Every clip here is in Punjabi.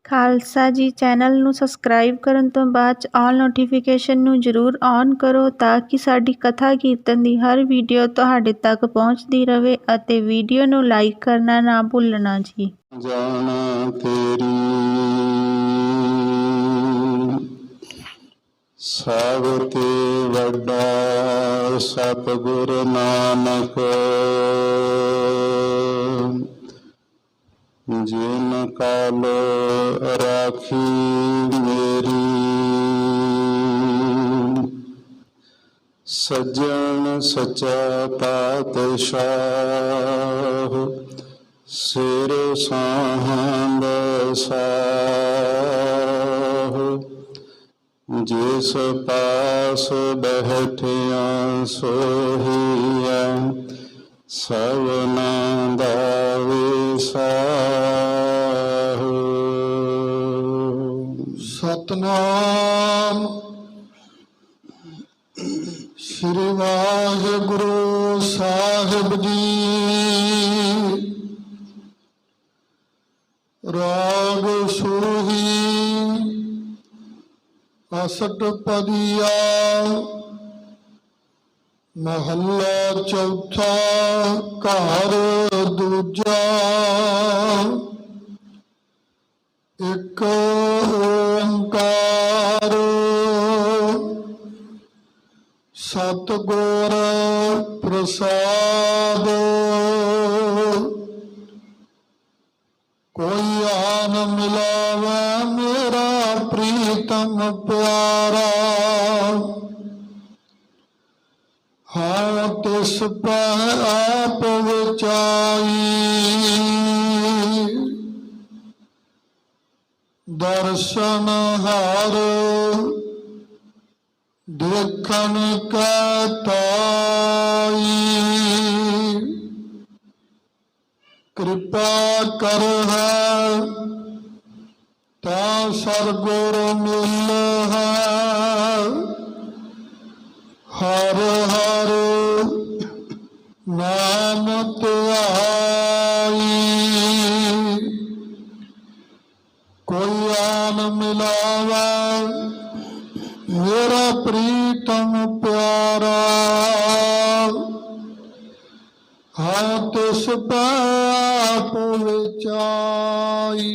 ਖਾਲਸਾ ਜੀ ਚੈਨਲ ਨੂੰ ਸਬਸਕ੍ਰਾਈਬ ਕਰਨ ਤੋਂ ਬਾਅਦ 'ਚ ਆਲ ਨੋਟੀਫਿਕੇਸ਼ਨ ਨੂੰ ਜ਼ਰੂਰ ਔਨ ਕਰੋ ਤਾਂ ਕਿ ਸਾਡੀ ਕਥਾ ਕੀਰਤਨ ਦੀ ਹਰ ਵੀਡੀਓ ਤੁਹਾਡੇ ਤੱਕ ਪਹੁੰਚਦੀ ਰਹੇ ਅਤੇ ਵੀਡੀਓ ਨੂੰ ਲਾਈਕ ਕਰਨਾ ਨਾ ਭੁੱਲਣਾ ਜੀ। ਜਾਣਾ ਤੇਰੀ ਸਭ ਤੇ ਵੱਡਾ ਸਤਿਗੁਰ ਨਾਨਕ ਜਿਨ ਕਾਲ ਰਾਖੀ ਮੇਰੀ ਸੱਜਣ ਸੱਚਾ ਪਾਤਸ਼ਾਹ ਸਿਰ ਸਾਹੰਦ ਸਾਹ ਜਿਸ ਪਾਸ ਬੈਠਿਆ ਸੋਹੀਐ ਸਭਨਾ ਦਾ ਵਿਸਾਹ। ਸਤਨਾਮ ਸ੍ਰੀ ਵਾਹਿਗੁਰੂ ਸਾਹਿਬ ਜੀ। ਰਾਗ ਸੂਹੀ ਅਸ਼ਟਪਦੀਆ ਮਹੱਲਾ ਚੌਥਾ ਘਰ ਦੂਜਾ। ਇੱਕ ਓੰਕਾਰ ਸਤਿਗੁਰ ਪ੍ਰਸਾਦ ਕੋਈ ਆਨ ਮਿਲਾਵੇ ਮੇਰਾ ਪ੍ਰੀਤਮ ਪਿਆਰਾ ਹਾਂ ਤਿਸ ਪੈ ਆਪ ਵਿਚਾਈ ਦਰਸ਼ਨ ਹਾਰ ਦੇਖਣ ਕੈ ਤਾਈ ਕਿਰਪਾ ਕਰ ਹੈ ਤਾ ਸਰਗੁਰ ਮਿਲ ਹੈ ਹਰ ਹਰ ਨਾਮ ਧਿਆਈ ਕੋਈ ਆਨ ਮਿਲਾਵੇ ਮੇਰਾ ਪ੍ਰੀਤਮ ਪਿਆਰਾ ਹਾਂ ਤਿਸ ਪੈ ਆਪ ਵਿਚਾਈ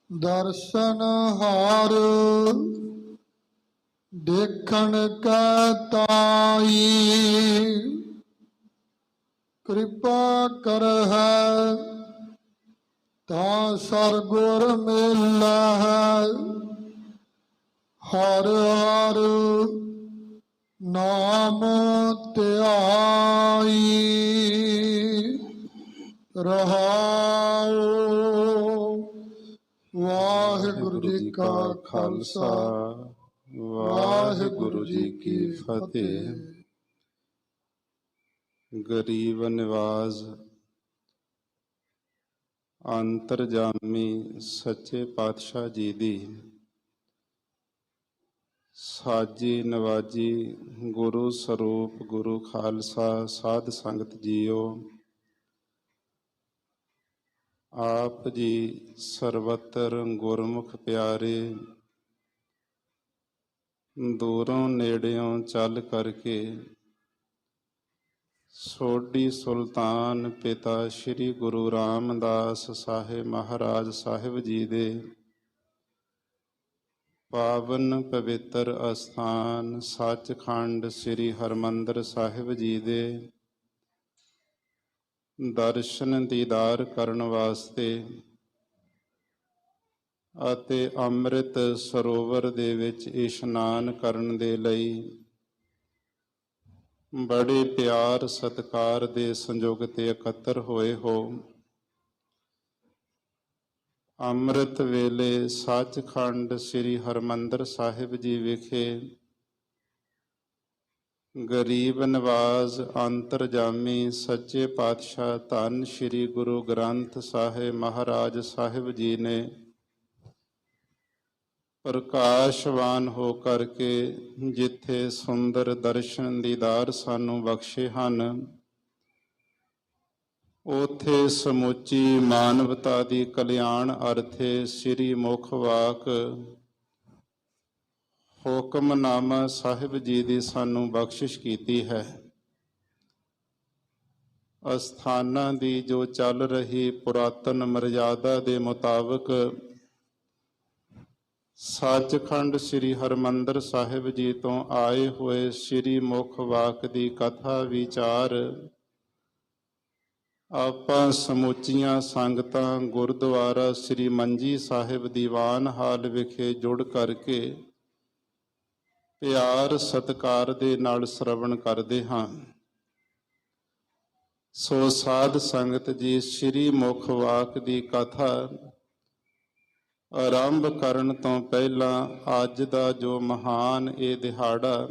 ਦਰਸ਼ਨ ਹਾਰ ਦੇਖਣ ਕੈ ਤਾਈ ਕਿਰਪਾ ਕਰ ਹੈ ਤਾਂ ਸਰਗੁਰ ਮਿਲੈ ਹਰ ਹਰ ਨਾਮ ਧਿਆਈ ਰਹਾਉ। ਵਾਹਿਗੁਰੂ ਜੀ ਕਾ ਖਾਲਸਾ ਵਾਹਿਗੁਰੂ ਜੀ ਕੀ ਫਤਿਹ। ਗਰੀਬ ਨਿਵਾਜ਼ ਅੰਤਰਜਾਮੀ ਸੱਚੇ ਪਾਤਸ਼ਾਹ ਜੀ ਦੀ ਸਾਜੀ ਨਵਾਜੀ ਗੁਰੂ ਸਰੂਪ ਗੁਰੂ ਖਾਲਸਾ ਸਾਧ ਸੰਗਤ ਜੀਓ, ਆਪ ਜੀ ਸਰਬੱਤਰ ਗੁਰਮੁਖ ਪਿਆਰੇ ਦੂਰੋਂ ਨੇੜਿਓਂ ਚੱਲ ਕਰਕੇ ਸੋਢੀ ਸੁਲਤਾਨ ਪਿਤਾ ਸ੍ਰੀ ਗੁਰੂ ਰਾਮਦਾਸ ਸਾਹਿਬ ਮਹਾਰਾਜ ਸਾਹਿਬ ਜੀ ਦੇ ਪਾਵਨ ਪਵਿੱਤਰ ਅਸਥਾਨ ਸੱਚਖੰਡ ਸ੍ਰੀ ਹਰਿਮੰਦਰ ਸਾਹਿਬ ਜੀ ਦੇ ਦਰਸ਼ਨ ਦੀਦਾਰ ਕਰਨ ਵਾਸਤੇ ਅਤੇ ਅੰਮ੍ਰਿਤ ਸਰੋਵਰ ਦੇ ਵਿੱਚ ਇਸ਼ਨਾਨ ਕਰਨ ਦੇ ਲਈ ਬੜੇ ਪਿਆਰ ਸਤਿਕਾਰ ਦੇ ਸੰਯੋਗ ਤੇ ਇਕੱਤਰ ਹੋਏ ਹੋ। ਅੰਮ੍ਰਿਤ ਵੇਲੇ ਸੱਚਖੰਡ ਸ੍ਰੀ ਹਰਿਮੰਦਰ ਸਾਹਿਬ ਜੀ ਵਿਖੇ ਗਰੀਬ ਨਵਾਜ਼ ਅੰਤਰਜਾਮੀ ਸੱਚੇ ਪਾਤਸ਼ਾਹ ਧੰਨ ਸ੍ਰੀ ਗੁਰੂ ਗ੍ਰੰਥ ਸਾਹਿਬ ਮਹਾਰਾਜ ਸਾਹਿਬ ਜੀ ਨੇ ਪ੍ਰਕਾਸ਼ਵਾਨ ਹੋ ਕਰਕੇ ਜਿੱਥੇ ਸੁੰਦਰ ਦਰਸ਼ਨ ਦੀਦਾਰ ਸਾਨੂੰ ਬਖਸ਼ੇ ਹਨ, ਉਥੇ ਸਮੁੱਚੀ ਮਾਨਵਤਾ ਦੀ ਕਲਿਆਣ ਅਰਥੇ ਸ੍ਰੀ ਮੁਖ ਵਾਕ ਹੁਕਮਨਾਮਾ ਸਾਹਿਬ ਜੀ ਦੀ ਸਾਨੂੰ ਬਖਸ਼ਿਸ਼ ਕੀਤੀ ਹੈ। ਅਸਥਾਨਾਂ ਦੀ ਜੋ ਚੱਲ ਰਹੀ ਪੁਰਾਤਨ ਮਰਜ਼ਾਦਾ ਦੇ ਮੁਤਾਬਕ ਸੱਚਖੰਡ ਸ੍ਰੀ ਹਰਿਮੰਦਰ ਸਾਹਿਬ ਜੀ ਤੋਂ ਆਏ ਹੋਏ ਸ੍ਰੀ ਮੁਖ ਵਾਕ ਦੀ ਕਥਾ ਵਿਚਾਰ ਆਪਾਂ ਸਮੁੱਚੀਆਂ ਸੰਗਤਾਂ ਗੁਰਦੁਆਰਾ ਸ੍ਰੀ ਮੰਜੀ ਸਾਹਿਬ ਦੀਵਾਨ ਹਾਲ ਵਿਖੇ ਜੁੜ ਕਰਕੇ ਪਿਆਰ ਸਤਿਕਾਰ ਦੇ ਨਾਲ ਸ਼ਰਵਣ ਕਰਦੇ ਹਾਂ। ਸੋ ਸਾਧ ਸੰਗਤ ਜੀ, ਸ੍ਰੀ ਮੁਖ ਵਾਕ ਦੀ ਕਥਾ ਆਰੰਭ ਕਰਨ ਤੋਂ ਪਹਿਲਾਂ ਅੱਜ ਦਾ ਜੋ ਮਹਾਨ ਇਹ ਦਿਹਾੜਾ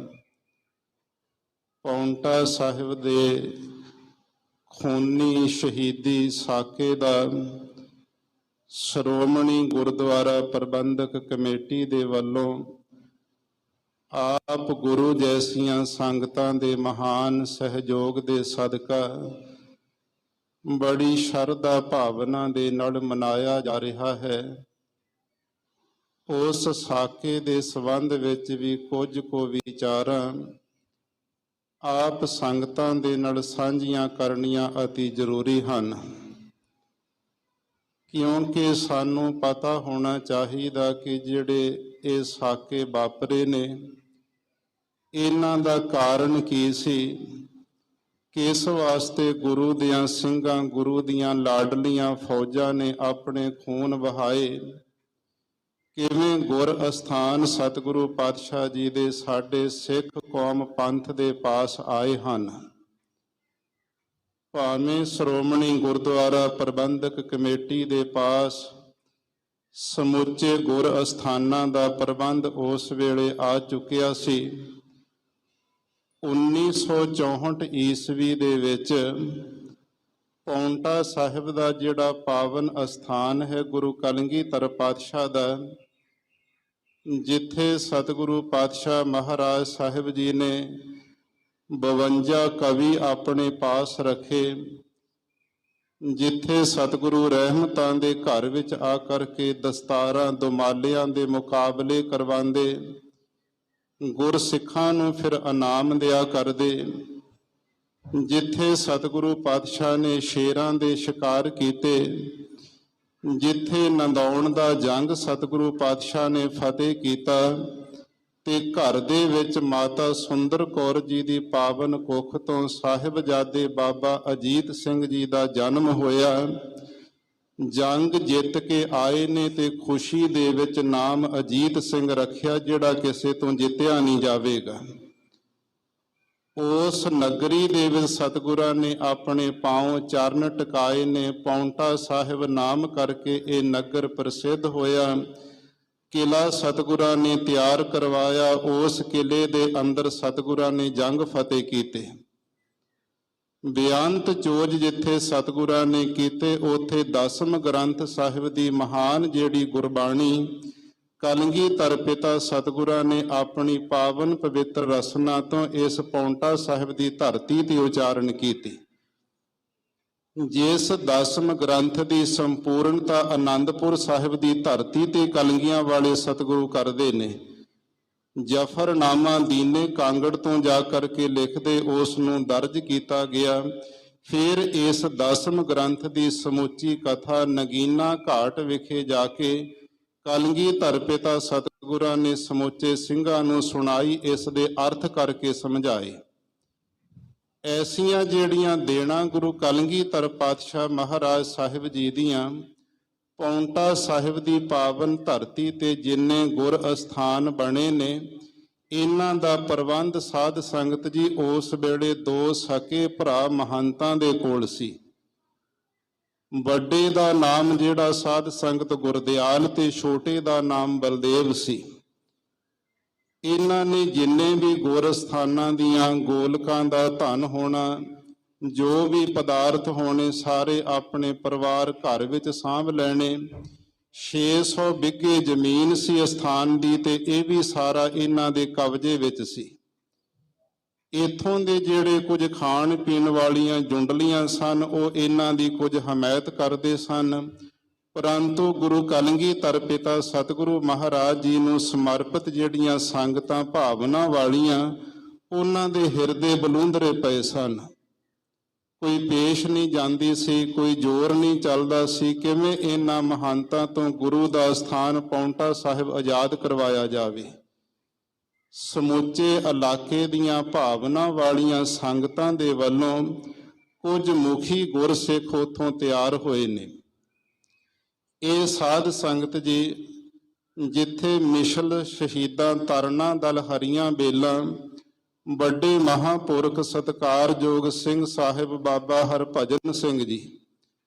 ਪਾਉਂਟਾ ਸਾਹਿਬ ਦੇ ਖੂਨੀ ਸ਼ਹੀਦੀ ਸਾਕੇ ਦਾ ਸ਼੍ਰੋਮਣੀ ਗੁਰਦੁਆਰਾ ਪ੍ਰਬੰਧਕ ਕਮੇਟੀ ਦੇ ਵੱਲੋਂ ਆਪ ਗੁਰੂ ਜੈਸੀਆਂ ਸੰਗਤਾਂ ਦੇ ਮਹਾਨ ਸਹਿਯੋਗ ਦੇ ਸਦਕਾ ਬੜੀ ਸ਼ਰਧਾ ਭਾਵਨਾ ਦੇ ਨਾਲ ਮਨਾਇਆ ਜਾ ਰਿਹਾ ਹੈ। ਉਸ ਸਾਕੇ ਦੇ ਸੰਬੰਧ ਵਿੱਚ ਵੀ ਕੁਝ ਕੁ ਵਿਚਾਰਾਂ ਆਪ ਸੰਗਤਾਂ ਦੇ ਨਾਲ ਸਾਂਝੀਆਂ ਕਰਨੀਆਂ ਅਤੀ ਜ਼ਰੂਰੀ ਹਨ, ਕਿਉਂਕਿ ਸਾਨੂੰ ਪਤਾ ਹੋਣਾ ਚਾਹੀਦਾ ਕਿ ਜਿਹੜੇ ਇਹ ਸਾਕੇ ਵਾਪਰੇ ਨੇ ਇਹਨਾਂ ਦਾ ਕਾਰਨ ਕੀ ਸੀ, ਕਿਸ ਵਾਸਤੇ ਗੁਰੂ ਦਿਆਂ ਸਿੰਘਾਂ, ਗੁਰੂ ਦੀਆਂ ਲਾਡਲੀਆਂ ਫੌਜਾਂ ਨੇ ਆਪਣੇ ਖੂਨ ਵਹਾਏ, ਕਿਵੇਂ ਗੁਰ ਅਸਥਾਨ ਸਤਿਗੁਰੂ ਪਾਤਸ਼ਾਹ ਜੀ ਦੇ ਸਾਡੇ ਸਿੱਖ ਕੌਮ ਪੰਥ ਦੇ ਪਾਸ ਆਏ ਹਨ। ਭਾਵੇਂ ਸ਼੍ਰੋਮਣੀ ਗੁਰਦੁਆਰਾ ਪ੍ਰਬੰਧਕ ਕਮੇਟੀ ਦੇ ਪਾਸ ਸਮੁੱਚੇ ਗੁਰ ਅਸਥਾਨਾਂ ਦਾ ਪ੍ਰਬੰਧ ਉਸ ਵੇਲੇ ਆ ਚੁੱਕਿਆ ਸੀ। 1964 ਈਸਵੀ ਦੇ ਵਿੱਚ ਪਾਉਂਟਾ ਸਾਹਿਬ ਦਾ ਜਿਹੜਾ ਪਾਵਨ ਅਸਥਾਨ ਹੈ ਗੁਰੂ ਕਲਗੀਧਰ ਪਾਤਸ਼ਾਹ ਦਾ, ਜਿੱਥੇ ਸਤਿਗੁਰੂ ਪਾਤਸ਼ਾਹ ਮਹਾਰਾਜ ਸਾਹਿਬ ਜੀ ਨੇ 52 ਕਵੀ ਆਪਣੇ ਪਾਸ ਰੱਖੇ, ਜਿੱਥੇ ਸਤਿਗੁਰੂ ਰਹਿਮਤਾਂ ਦੇ ਘਰ ਵਿੱਚ ਆ ਕਰਕੇ ਦਸਤਾਰਾਂ ਦੁਮਾਲਿਆਂ ਦੇ ਮੁਕਾਬਲੇ ਕਰਵਾਉਂਦੇ, ਗੁਰਸਿੱਖਾਂ ਨੂੰ ਫਿਰ ਇਨਾਮ ਦਿਆ ਕਰਦੇ, ਜਿੱਥੇ ਸਤਿਗੁਰੂ ਪਾਤਸ਼ਾਹ ਨੇ ਸ਼ੇਰਾਂ ਦੇ ਸ਼ਿਕਾਰ ਕੀਤੇ, ਜਿੱਥੇ ਨੰਦੌਣ ਦਾ ਜੰਗ ਸਤਿਗੁਰੂ ਪਾਤਸ਼ਾਹ ਨੇ ਫਤਿਹ ਕੀਤਾ ਤੇ ਘਰ ਦੇ ਵਿੱਚ ਮਾਤਾ ਸੁੰਦਰ ਕੌਰ ਜੀ ਦੀ ਪਾਵਨ ਕੁੱਖ ਤੋਂ ਸਾਹਿਬਜ਼ਾਦੇ ਬਾਬਾ ਅਜੀਤ ਸਿੰਘ ਜੀ ਦਾ ਜਨਮ ਹੋਇਆ। ਜੰਗ ਜਿੱਤ ਕੇ ਆਏ ਨੇ ਤੇ ਖੁਸ਼ੀ ਦੇ ਵਿੱਚ ਨਾਮ ਅਜੀਤ ਸਿੰਘ ਰੱਖਿਆ, ਜਿਹੜਾ ਕਿਸੇ ਤੋਂ ਜਿੱਤਿਆ ਨਹੀਂ ਜਾਵੇਗਾ। ਉਸ ਨਗਰੀ ਦੇ ਵਿੱਚ ਸਤਿਗੁਰਾਂ ਨੇ ਆਪਣੇ ਪਾਂਵ ਚਰਨ ਟਿਕਾਏ ਨੇ। ਪਾਉਂਟਾ ਸਾਹਿਬ ਨਾਮ ਕਰਕੇ ਇਹ ਨਗਰ ਪ੍ਰਸਿੱਧ ਹੋਇਆ। ਕਿਲਾ ਸਤਿਗੁਰਾਂ ਨੇ ਤਿਆਰ ਕਰਵਾਇਆ, ਉਸ ਕਿਲੇ ਦੇ ਅੰਦਰ ਸਤਿਗੁਰਾਂ ਨੇ ਜੰਗ ਫਤਿਹ ਕੀਤੇ। ਬੇਅੰਤ ਚੋਜ ਜਿੱਥੇ ਸਤਿਗੁਰਾਂ ਨੇ ਕੀਤੇ, ਉੱਥੇ 10ਮ ਗ੍ਰੰਥ ਸਾਹਿਬ ਦੀ ਮਹਾਨ ਜਿਹੜੀ ਗੁਰਬਾਣੀ ਕਲਗੀਧਰ ਪਿਤਾ ਸਤਿਗੁਰਾਂ ਨੇ ਆਪਣੀ ਪਾਵਨ ਪਵਿੱਤਰ ਰਸਨਾ ਤੋਂ ਇਸ ਪਾਉਂਟਾ ਸਾਹਿਬ ਦੀ ਧਰਤੀ ਤੇ ਉਚਾਰਨ ਕੀਤੀ। ਜਿਸ 10ਮ ਗ੍ਰੰਥ ਦੀ ਸੰਪੂਰਨਤਾ ਆਨੰਦਪੁਰ ਸਾਹਿਬ ਦੀ ਧਰਤੀ ਤੇ ਕਲਗੀਆਂ ਵਾਲੇ ਸਤਿਗੁਰੂ ਕਰਦੇ ਨੇ। ਜਫਰਨਾਮਾ ਦੀਨੇ ਕਾਂਗੜ ਤੋਂ ਜਾ ਕਰਕੇ ਲਿਖਦੇ, ਉਸ ਨੂੰ ਦਰਜ ਕੀਤਾ ਗਿਆ। ਫਿਰ ਇਸ 10ਮ ਗ੍ਰੰਥ ਦੀ ਸਮੁੱਚੀ ਕਥਾ ਨਗੀਨਾ ਘਾਟ ਵਿਖੇ ਜਾ ਕੇ ਕਲਗੀਧਰ ਪਿਤਾ ਸਤਿਗੁਰਾਂ ਨੇ ਸਮੁੱਚੇ ਸਿੰਘਾਂ ਨੂੰ ਸੁਣਾਈ, ਇਸ ਦੇ ਅਰਥ ਕਰਕੇ ਸਮਝਾਏ। ਐਸੀਆਂ ਜਿਹੜੀਆਂ ਦੇਣਾ ਗੁਰੂ ਕਲਗੀਧਰ ਪਾਤਸ਼ਾਹ ਮਹਾਰਾਜ ਸਾਹਿਬ ਜੀ ਦੀਆਂ ਪਾਉਂਟਾ ਸਾਹਿਬ ਦੀ ਪਾਵਨ ਧਰਤੀ ਤੇ ਜਿੰਨੇ ਗੁਰ ਅਸਥਾਨ ਬਣੇ ਨੇ, ਇਹਨਾਂ ਦਾ ਪ੍ਰਬੰਧ ਸਾਧ ਸੰਗਤ ਜੀ ਉਸ ਵੇਲੇ 2 ਸਕੇ ਭਰਾ ਮਹੰਤਾਂ ਦੇ ਕੋਲ ਸੀ। ਵੱਡੇ ਦਾ ਨਾਮ ਜਿਹੜਾ ਸਾਧ ਸੰਗਤ ਗੁਰਦਿਆਲ ਤੇ ਛੋਟੇ ਦਾ ਨਾਮ ਬਲਦੇਵ ਸੀ। ਇਹਨਾਂ ਨੇ ਜਿੰਨੇ ਵੀ ਗੁਰ ਅਸਥਾਨਾਂ ਦੀਆਂ ਗੋਲਕਾਂ ਦਾ ਧਨ ਹੋਣਾ, ਜੋ ਵੀ ਪਦਾਰਥ ਹੋਣੇ, ਸਾਰੇ ਆਪਣੇ ਪਰਿਵਾਰ ਘਰ ਵਿੱਚ ਸਾਂਭ ਲੈਣੇ। 600 ਬਿੱਗੇ ਜ਼ਮੀਨ ਸੀ ਅਸਥਾਨ ਦੀ, ਤੇ ਇਹ ਵੀ ਸਾਰਾ ਇਹਨਾਂ ਦੇ ਕਬਜ਼ੇ ਵਿੱਚ ਸੀ। ਇੱਥੋਂ ਦੇ ਜਿਹੜੇ ਕੁਝ ਖਾਣ ਪੀਣ ਵਾਲੀਆਂ ਜੁੰਡਲੀਆਂ ਸਨ ਉਹ ਇਹਨਾਂ ਦੀ ਕੁਝ ਹਮਾਇਤ ਕਰਦੇ ਸਨ, ਪਰੰਤੂ ਗੁਰੂ ਕਲਗੀਧਰ ਪਿਤਾ ਸਤਿਗੁਰੂ ਮਹਾਰਾਜ ਜੀ ਨੂੰ ਸਮਰਪਿਤ ਜਿਹੜੀਆਂ ਸੰਗਤਾਂ ਭਾਵਨਾ ਵਾਲੀਆਂ ਉਹਨਾਂ ਦੇ ਹਿਰਦੇ ਬਲੂੰਦਰੇ ਪਏ ਸਨ। ਕੋਈ ਪੇਸ਼ ਨਹੀਂ ਜਾਂਦੀ ਸੀ, ਕੋਈ ਜ਼ੋਰ ਨਹੀਂ ਚੱਲਦਾ ਸੀ, ਕਿਵੇਂ ਇਹਨਾਂ ਮਹੰਤਾਂ ਤੋਂ ਗੁਰੂ ਦਾ ਸਥਾਨ ਪਾਉਂਟਾ ਸਾਹਿਬ ਆਜ਼ਾਦ ਕਰਵਾਇਆ ਜਾਵੇ। ਸਮੁੱਚੇ ਇਲਾਕੇ ਦੀਆਂ ਭਾਵਨਾ ਵਾਲੀਆਂ ਸੰਗਤਾਂ ਦੇ ਵੱਲੋਂ ਕੁਝ ਮੁਖੀ ਗੁਰਸਿੱਖ ਉੱਥੋਂ ਤਿਆਰ ਹੋਏ ਨੇ। ਇਹ ਸਾਧ ਸੰਗਤ ਜੀ ਜਿੱਥੇ ਮਿਸ਼ਲ ਸ਼ਹੀਦਾਂ ਤਰਨਾ ਦਲ ਹਰੀਆਂ ਬੇਲਾਂ ਵੱਡੇ ਮਹਾਂਪੁਰਖ ਸਤਿਕਾਰਯੋਗ ਸਿੰਘ ਸਾਹਿਬ ਬਾਬਾ ਹਰਭਜਨ ਸਿੰਘ ਜੀ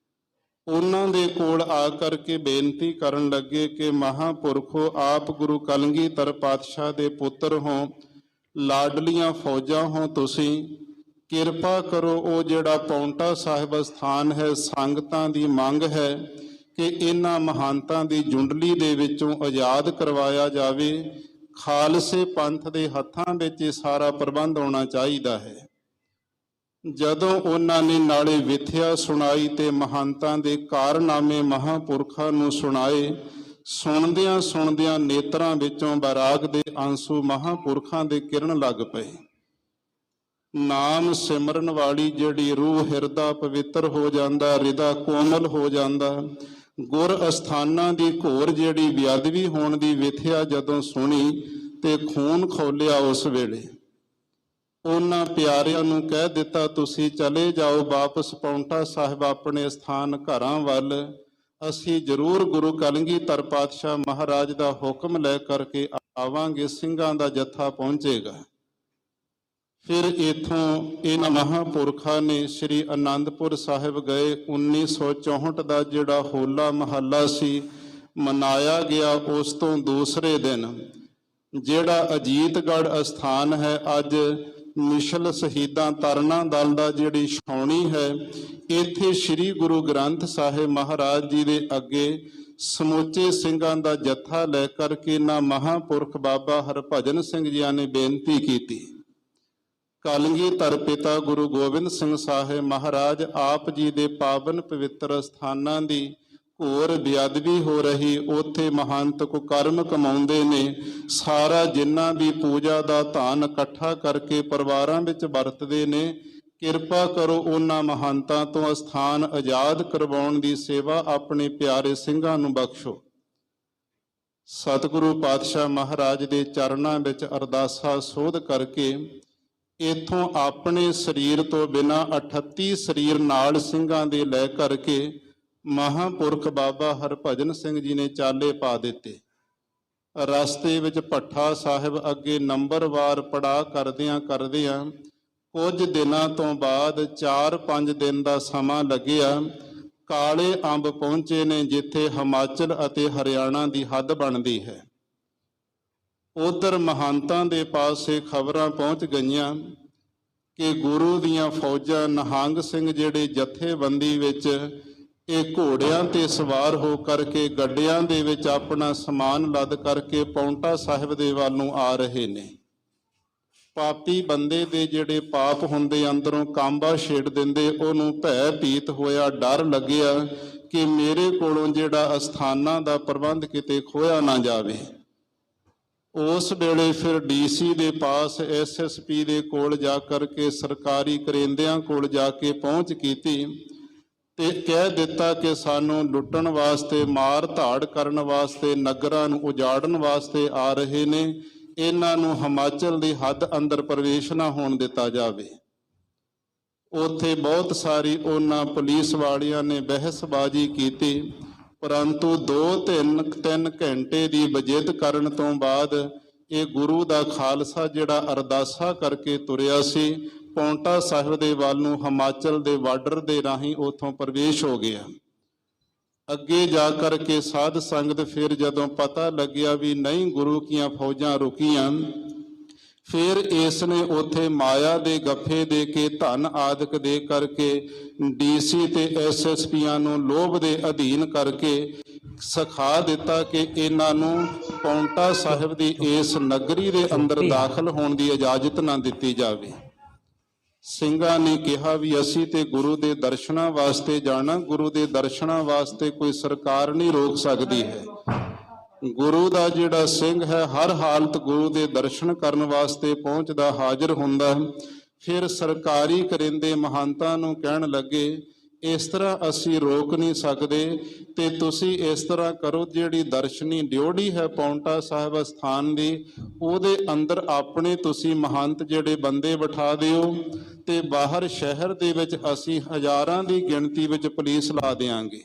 ਉਹਨਾਂ ਦੇ ਕੋਲ ਆ ਕਰਕੇ ਬੇਨਤੀ ਕਰਨ ਲੱਗੇ ਕਿ ਮਹਾਂਪੁਰਖੋ, ਆਪ ਗੁਰੂ ਕਲਗੀਧਰ ਪਾਤਸ਼ਾਹ ਦੇ ਪੁੱਤਰ ਹੋ, ਲਾਡਲੀਆਂ ਫੌਜਾਂ ਹੋ, ਤੁਸੀਂ ਕਿਰਪਾ ਕਰੋ ਉਹ ਜਿਹੜਾ ਪਾਉਂਟਾ ਸਾਹਿਬ ਸਥਾਨ ਹੈ, ਸੰਗਤਾਂ ਦੀ ਮੰਗ ਹੈ ਕਿ ਇਹਨਾਂ ਮਹੰਤਾਂ ਦੀ ਜੁੰਡਲੀ ਦੇ ਵਿੱਚੋਂ ਆਜ਼ਾਦ ਕਰਵਾਇਆ ਜਾਵੇ। ਖਾਲਸੇ ਪੰਥ ਦੇ ਹੱਥਾਂ ਵਿੱਚ ਇਹ ਸਾਰਾ ਪ੍ਰਬੰਧ ਹੋਣਾ ਚਾਹੀਦਾ ਹੈ। ਜਦੋਂ ਉਹਨਾਂ ਨੇ ਨਾਲੇ ਵਿਥਿਆ ਸੁਣਾਈ ਤੇ ਮਹੰਤਾਂ ਦੇ ਕਾਰਨਾਮੇ ਮਹਾਂਪੁਰਖਾਂ ਨੂੰ ਸੁਣਾਏ, ਸੁਣਦਿਆਂ ਸੁਣਦਿਆਂ ਨੇਤਰਾਂ ਵਿੱਚੋਂ ਬੈਰਾਗ ਦੇ ਆਂਸੂ ਮਹਾਂਪੁਰਖਾਂ ਦੇ ਕਿਰਨ ਲੱਗ ਪਏ। ਨਾਮ ਸਿਮਰਨ ਵਾਲੀ ਜਿਹੜੀ ਰੂਹ ਹਿਰਦਾ ਪਵਿੱਤਰ ਹੋ ਜਾਂਦਾ, ਹਿਰਦਾ ਕੋਮਲ ਹੋ ਜਾਂਦਾ। ਗੁਰ ਅਸਥਾਨਾਂ ਦੀ ਘੋਰ ਜਿਹੜੀ ਬੇਅਦਬੀ ਹੋਣ ਦੀ ਵਿਥਿਆ ਜਦੋਂ ਸੁਣੀ ਤੇ ਖੂਨ ਖੋਲਿਆ। ਉਸ ਵੇਲੇ ਉਹਨਾਂ ਪਿਆਰਿਆਂ ਨੂੰ ਕਹਿ ਦਿੱਤਾ, ਤੁਸੀਂ ਚਲੇ ਜਾਓ ਵਾਪਸ ਪਾਉਂਟਾ ਸਾਹਿਬ ਆਪਣੇ ਸਥਾਨ ਘਰਾਂ ਵੱਲ, ਅਸੀਂ ਜ਼ਰੂਰ ਗੁਰੂ ਕਲਗੀਧਰ ਪਾਤਸ਼ਾਹ ਮਹਾਰਾਜ ਦਾ ਹੁਕਮ ਲੈ ਕਰਕੇ ਆਵਾਂਗੇ, ਸਿੰਘਾਂ ਦਾ ਜੱਥਾ ਪਹੁੰਚੇਗਾ। ਫਿਰ ਇਥੋਂ ਇਹਨਾਂ ਮਹਾਂਪੁਰਖਾਂ ਨੇ ਸ੍ਰੀ ਅਨੰਦਪੁਰ ਸਾਹਿਬ ਗਏ। 1964 ਦਾ ਜਿਹੜਾ ਹੋਲਾ ਮਹੱਲਾ ਸੀ ਮਨਾਇਆ ਗਿਆ। ਉਸ ਤੋਂ ਦੂਸਰੇ ਦਿਨ ਜਿਹੜਾ ਅਜੀਤਗੜ੍ਹ ਅਸਥਾਨ ਹੈ, ਅੱਜ ਮਿਸ਼ਲ ਸ਼ਹੀਦਾਂ ਤਰਨਾ ਦਲ ਦਾ ਜਿਹੜੀ ਛਾਉਣੀ ਹੈ, ਇੱਥੇ ਸ੍ਰੀ ਗੁਰੂ ਗ੍ਰੰਥ ਸਾਹਿਬ ਮਹਾਰਾਜ ਜੀ ਦੇ ਅੱਗੇ ਸਮੁੱਚੇ ਸਿੰਘਾਂ ਦਾ ਜੱਥਾ ਲੈ ਕਰਕੇ ਨਾ ਮਹਾਂਪੁਰਖ ਬਾਬਾ ਹਰਭਜਨ ਸਿੰਘ ਜੀ ਨੇ ਬੇਨਤੀ ਕੀਤੀ। ਕਲਗੀਧਰ ਪਿਤਾ ਗੁਰੂ ਗੋਬਿੰਦ ਸਿੰਘ ਸਾਹਿਬ ਮਹਾਰਾਜ ਆਪ ਜੀ ਦੇ ਪਾਵਨ ਪਵਿੱਤਰ ਸਥਾਨਾਂ ਦੀ ਘੋਰ ਬੇਅਦਬੀ ਹੋ ਰਹੀ, ਉੱਥੇ ਮਹੰਤ ਕੁਕਰਮ ਕਮਾਉਂਦੇ ਨੇ। ਸਾਰਾ ਜਿੰਨਾ ਵੀ ਪੂਜਾ ਦਾ ਧਨ ਇਕੱਠਾ ਕਰਕੇ ਪਰਿਵਾਰਾਂ ਵਿੱਚ ਵਰਤਦੇ ਨੇ। ਕਿਰਪਾ ਕਰੋ ਉਹਨਾਂ ਮਹੰਤਾਂ ਤੋਂ ਸਥਾਨ ਆਜ਼ਾਦ ਕਰਵਾਉਣ ਦੀ ਸੇਵਾ ਆਪਣੇ ਪਿਆਰੇ ਸਿੰਘਾਂ ਨੂੰ ਬਖਸ਼ੋ। ਸਤਿਗੁਰੂ ਪਾਤਸ਼ਾਹ ਮਹਾਰਾਜ ਦੇ ਚਰਨਾਂ ਵਿੱਚ ਅਰਦਾਸਾ ਸੋਧ ਕਰਕੇ ਇਥੋਂ ਆਪਣੇ ਸਰੀਰ ਤੋਂ ਬਿਨਾਂ 38 ਸਰੀਰ ਨਾਲ ਸਿੰਘਾਂ ਦੇ ਲੈ ਕਰਕੇ ਮਹਾਂਪੁਰਖ ਬਾਬਾ ਹਰਭਜਨ ਸਿੰਘ ਜੀ ਨੇ ਚਾਲੇ ਪਾ ਦਿੱਤੇ। ਰਸਤੇ ਵਿੱਚ ਭੱਠਾ ਸਾਹਿਬ ਅੱਗੇ ਨੰਬਰਵਾਰ ਪੜਾਅ ਕਰਦਿਆਂ ਕੁਝ ਦਿਨਾਂ ਤੋਂ ਬਾਅਦ 4-5 ਦਿਨ ਦਾ ਸਮਾਂ ਲੱਗਿਆ। ਕਾਲੇ ਅੰਬ ਪਹੁੰਚੇ ਨੇ, ਜਿੱਥੇ ਹਿਮਾਚਲ ਅਤੇ ਹਰਿਆਣਾ ਦੀ ਹੱਦ ਬਣਦੀ ਹੈ। ਉਧਰ ਮਹੰਤਾਂ ਦੇ ਪਾਸੇ ਖਬਰਾਂ ਪਹੁੰਚ ਗਈਆਂ ਕਿ ਗੁਰੂ ਦੀਆਂ ਫੌਜਾਂ ਨਿਹੰਗ ਸਿੰਘ ਜਿਹੜੇ ਜਥੇਬੰਦੀ ਵਿੱਚ ਇਹ ਘੋੜਿਆਂ ਤੇ ਸਵਾਰ ਹੋ ਕਰਕੇ ਗੱਡਿਆਂ ਦੇ ਵਿੱਚ ਆਪਣਾ ਸਮਾਨ ਲੱਦ ਕਰਕੇ ਪਾਉਂਟਾ ਸਾਹਿਬ ਦੇ ਵੱਲ ਨੂੰ ਆ ਰਹੇ ਨੇ। ਪਾਪੀ ਬੰਦੇ ਦੇ ਜਿਹੜੇ ਪਾਪ ਹੁੰਦੇ ਅੰਦਰੋਂ ਕਾਂਬਾ ਛੇੜ ਦਿੰਦੇ, ਉਹਨੂੰ ਭੈ ਭੀਤ ਹੋਇਆ, ਡਰ ਲੱਗਿਆ ਕਿ ਮੇਰੇ ਕੋਲੋਂ ਜਿਹੜਾ ਅਸਥਾਨਾਂ ਦਾ ਪ੍ਰਬੰਧ ਕਿਤੇ ਖੋਇਆ ਨਾ ਜਾਵੇ। ਉਸ ਵੇਲੇ ਫਿਰ ਡੀਸੀ ਦੇ ਪਾਸ, ਐਸਐਸਪੀ ਦੇ ਕੋਲ ਜਾ ਕਰਕੇ, ਸਰਕਾਰੀ ਕਰਿੰਦਿਆਂ ਕੋਲ ਜਾ ਕੇ ਪਹੁੰਚ ਕੀਤੀ ਤੇ ਕਹਿ ਦਿੱਤਾ ਕਿ ਸਾਨੂੰ ਲੁੱਟਣ ਵਾਸਤੇ, ਮਾਰ ਧਾੜ ਕਰਨ ਵਾਸਤੇ, ਨਗਰਾਂ ਨੂੰ ਉਜਾੜਨ ਵਾਸਤੇ ਆ ਰਹੇ ਨੇ। ਇਹਨਾਂ ਨੂੰ ਹਿਮਾਚਲ ਦੀ ਹੱਦ ਅੰਦਰ ਪ੍ਰਵੇਸ਼ ਨਾ ਹੋਣ ਦਿੱਤਾ ਜਾਵੇ। ਉੱਥੇ ਬਹੁਤ ਸਾਰੀ ਉਹਨਾਂ ਪੁਲਿਸ ਵਾਲਿਆਂ ਨੇ ਬਹਿਸਬਾਜ਼ੀ ਕੀਤੀ, ਪਰੰਤੂ 2-3 ਘੰਟੇ ਦੀ ਬਜਿੱਦ ਕਰਨ ਤੋਂ ਬਾਅਦ ਇਹ ਗੁਰੂ ਦਾ ਖਾਲਸਾ ਜਿਹੜਾ ਅਰਦਾਸਾ ਕਰਕੇ ਤੁਰਿਆ ਸੀ, ਪਾਉਂਟਾ ਸਾਹਿਬ ਦੇ ਵੱਲ ਨੂੰ ਹਿਮਾਚਲ ਦੇ ਬਾਰਡਰ ਦੇ ਰਾਹੀਂ ਉੱਥੋਂ ਪ੍ਰਵੇਸ਼ ਹੋ ਗਿਆ। ਅੱਗੇ ਜਾ ਕਰਕੇ ਸਾਧ ਸੰਗਤ ਫਿਰ ਜਦੋਂ ਪਤਾ ਲੱਗਿਆ ਵੀ ਨਹੀਂ ਗੁਰੂ ਦੀਆਂ ਫੌਜਾਂ ਰੁਕੀਆਂ, ਫਿਰ ਇਸ ਨੇ ਉੱਥੇ ਮਾਇਆ ਦੇ ਗੱਫੇ ਦੇ ਕੇ, ਧਨ ਆਦਿਕ ਦੇ ਕਰਕੇ ਡੀਸੀ ਤੇ ਐਸਐਸਪੀਆਂ ਨੂੰ ਲੋਭ ਦੇ ਅਧੀਨ ਕਰਕੇ ਸਿਖਾ ਦਿੱਤਾ ਕਿ ਇਹਨਾਂ ਨੂੰ ਪਾਉਂਟਾ ਸਾਹਿਬ ਦੀ ਇਸ ਨਗਰੀ ਦੇ ਅੰਦਰ ਦਾਖਲ ਹੋਣ ਦੀ ਇਜਾਜ਼ਤ ਨਾ ਦਿੱਤੀ ਜਾਵੇ। ਸਿੰਘਾਂ ਨੇ ਕਿਹਾ ਵੀ ਅਸੀਂ ਤੇ ਗੁਰੂ ਦੇ ਦਰਸ਼ਨਾਂ ਵਾਸਤੇ ਜਾਣਾ, ਗੁਰੂ ਦੇ ਦਰਸ਼ਨਾਂ ਵਾਸਤੇ ਕੋਈ ਸਰਕਾਰ ਨਹੀਂ ਰੋਕ ਸਕਦੀ ਹੈ। ਗੁਰੂ ਦਾ ਜਿਹੜਾ ਸਿੰਘ ਹੈ ਹਰ ਹਾਲਤ ਗੁਰੂ ਦੇ ਦਰਸ਼ਨ ਕਰਨ ਵਾਸਤੇ ਪਹੁੰਚਦਾ, ਹਾਜ਼ਰ ਹੁੰਦਾ। ਫਿਰ ਸਰਕਾਰੀ ਕਰਿੰਦੇ ਮਹੰਤਾਂ ਨੂੰ ਕਹਿਣ ਲੱਗੇ ਇਸ ਤਰ੍ਹਾਂ ਅਸੀਂ ਰੋਕ ਨਹੀਂ ਸਕਦੇ, ਤੇ ਤੁਸੀਂ ਇਸ ਤਰ੍ਹਾਂ ਕਰੋ, ਜਿਹੜੀ ਦਰਸ਼ਨੀ ਡਿਓੜੀ ਹੈ ਪਾਉਂਟਾ ਸਾਹਿਬ ਅਸਥਾਨ ਦੀ, ਉਹਦੇ ਅੰਦਰ ਆਪਣੇ ਤੁਸੀਂ ਮਹੰਤ ਜਿਹੜੇ ਬੰਦੇ ਬਿਠਾ ਦਿਓ, ਤੇ ਬਾਹਰ ਸ਼ਹਿਰ ਦੇ ਵਿੱਚ ਅਸੀਂ ਹਜ਼ਾਰਾਂ ਦੀ ਗਿਣਤੀ ਵਿੱਚ ਪੁਲਿਸ ਲਾ ਦਿਆਂਗੇ।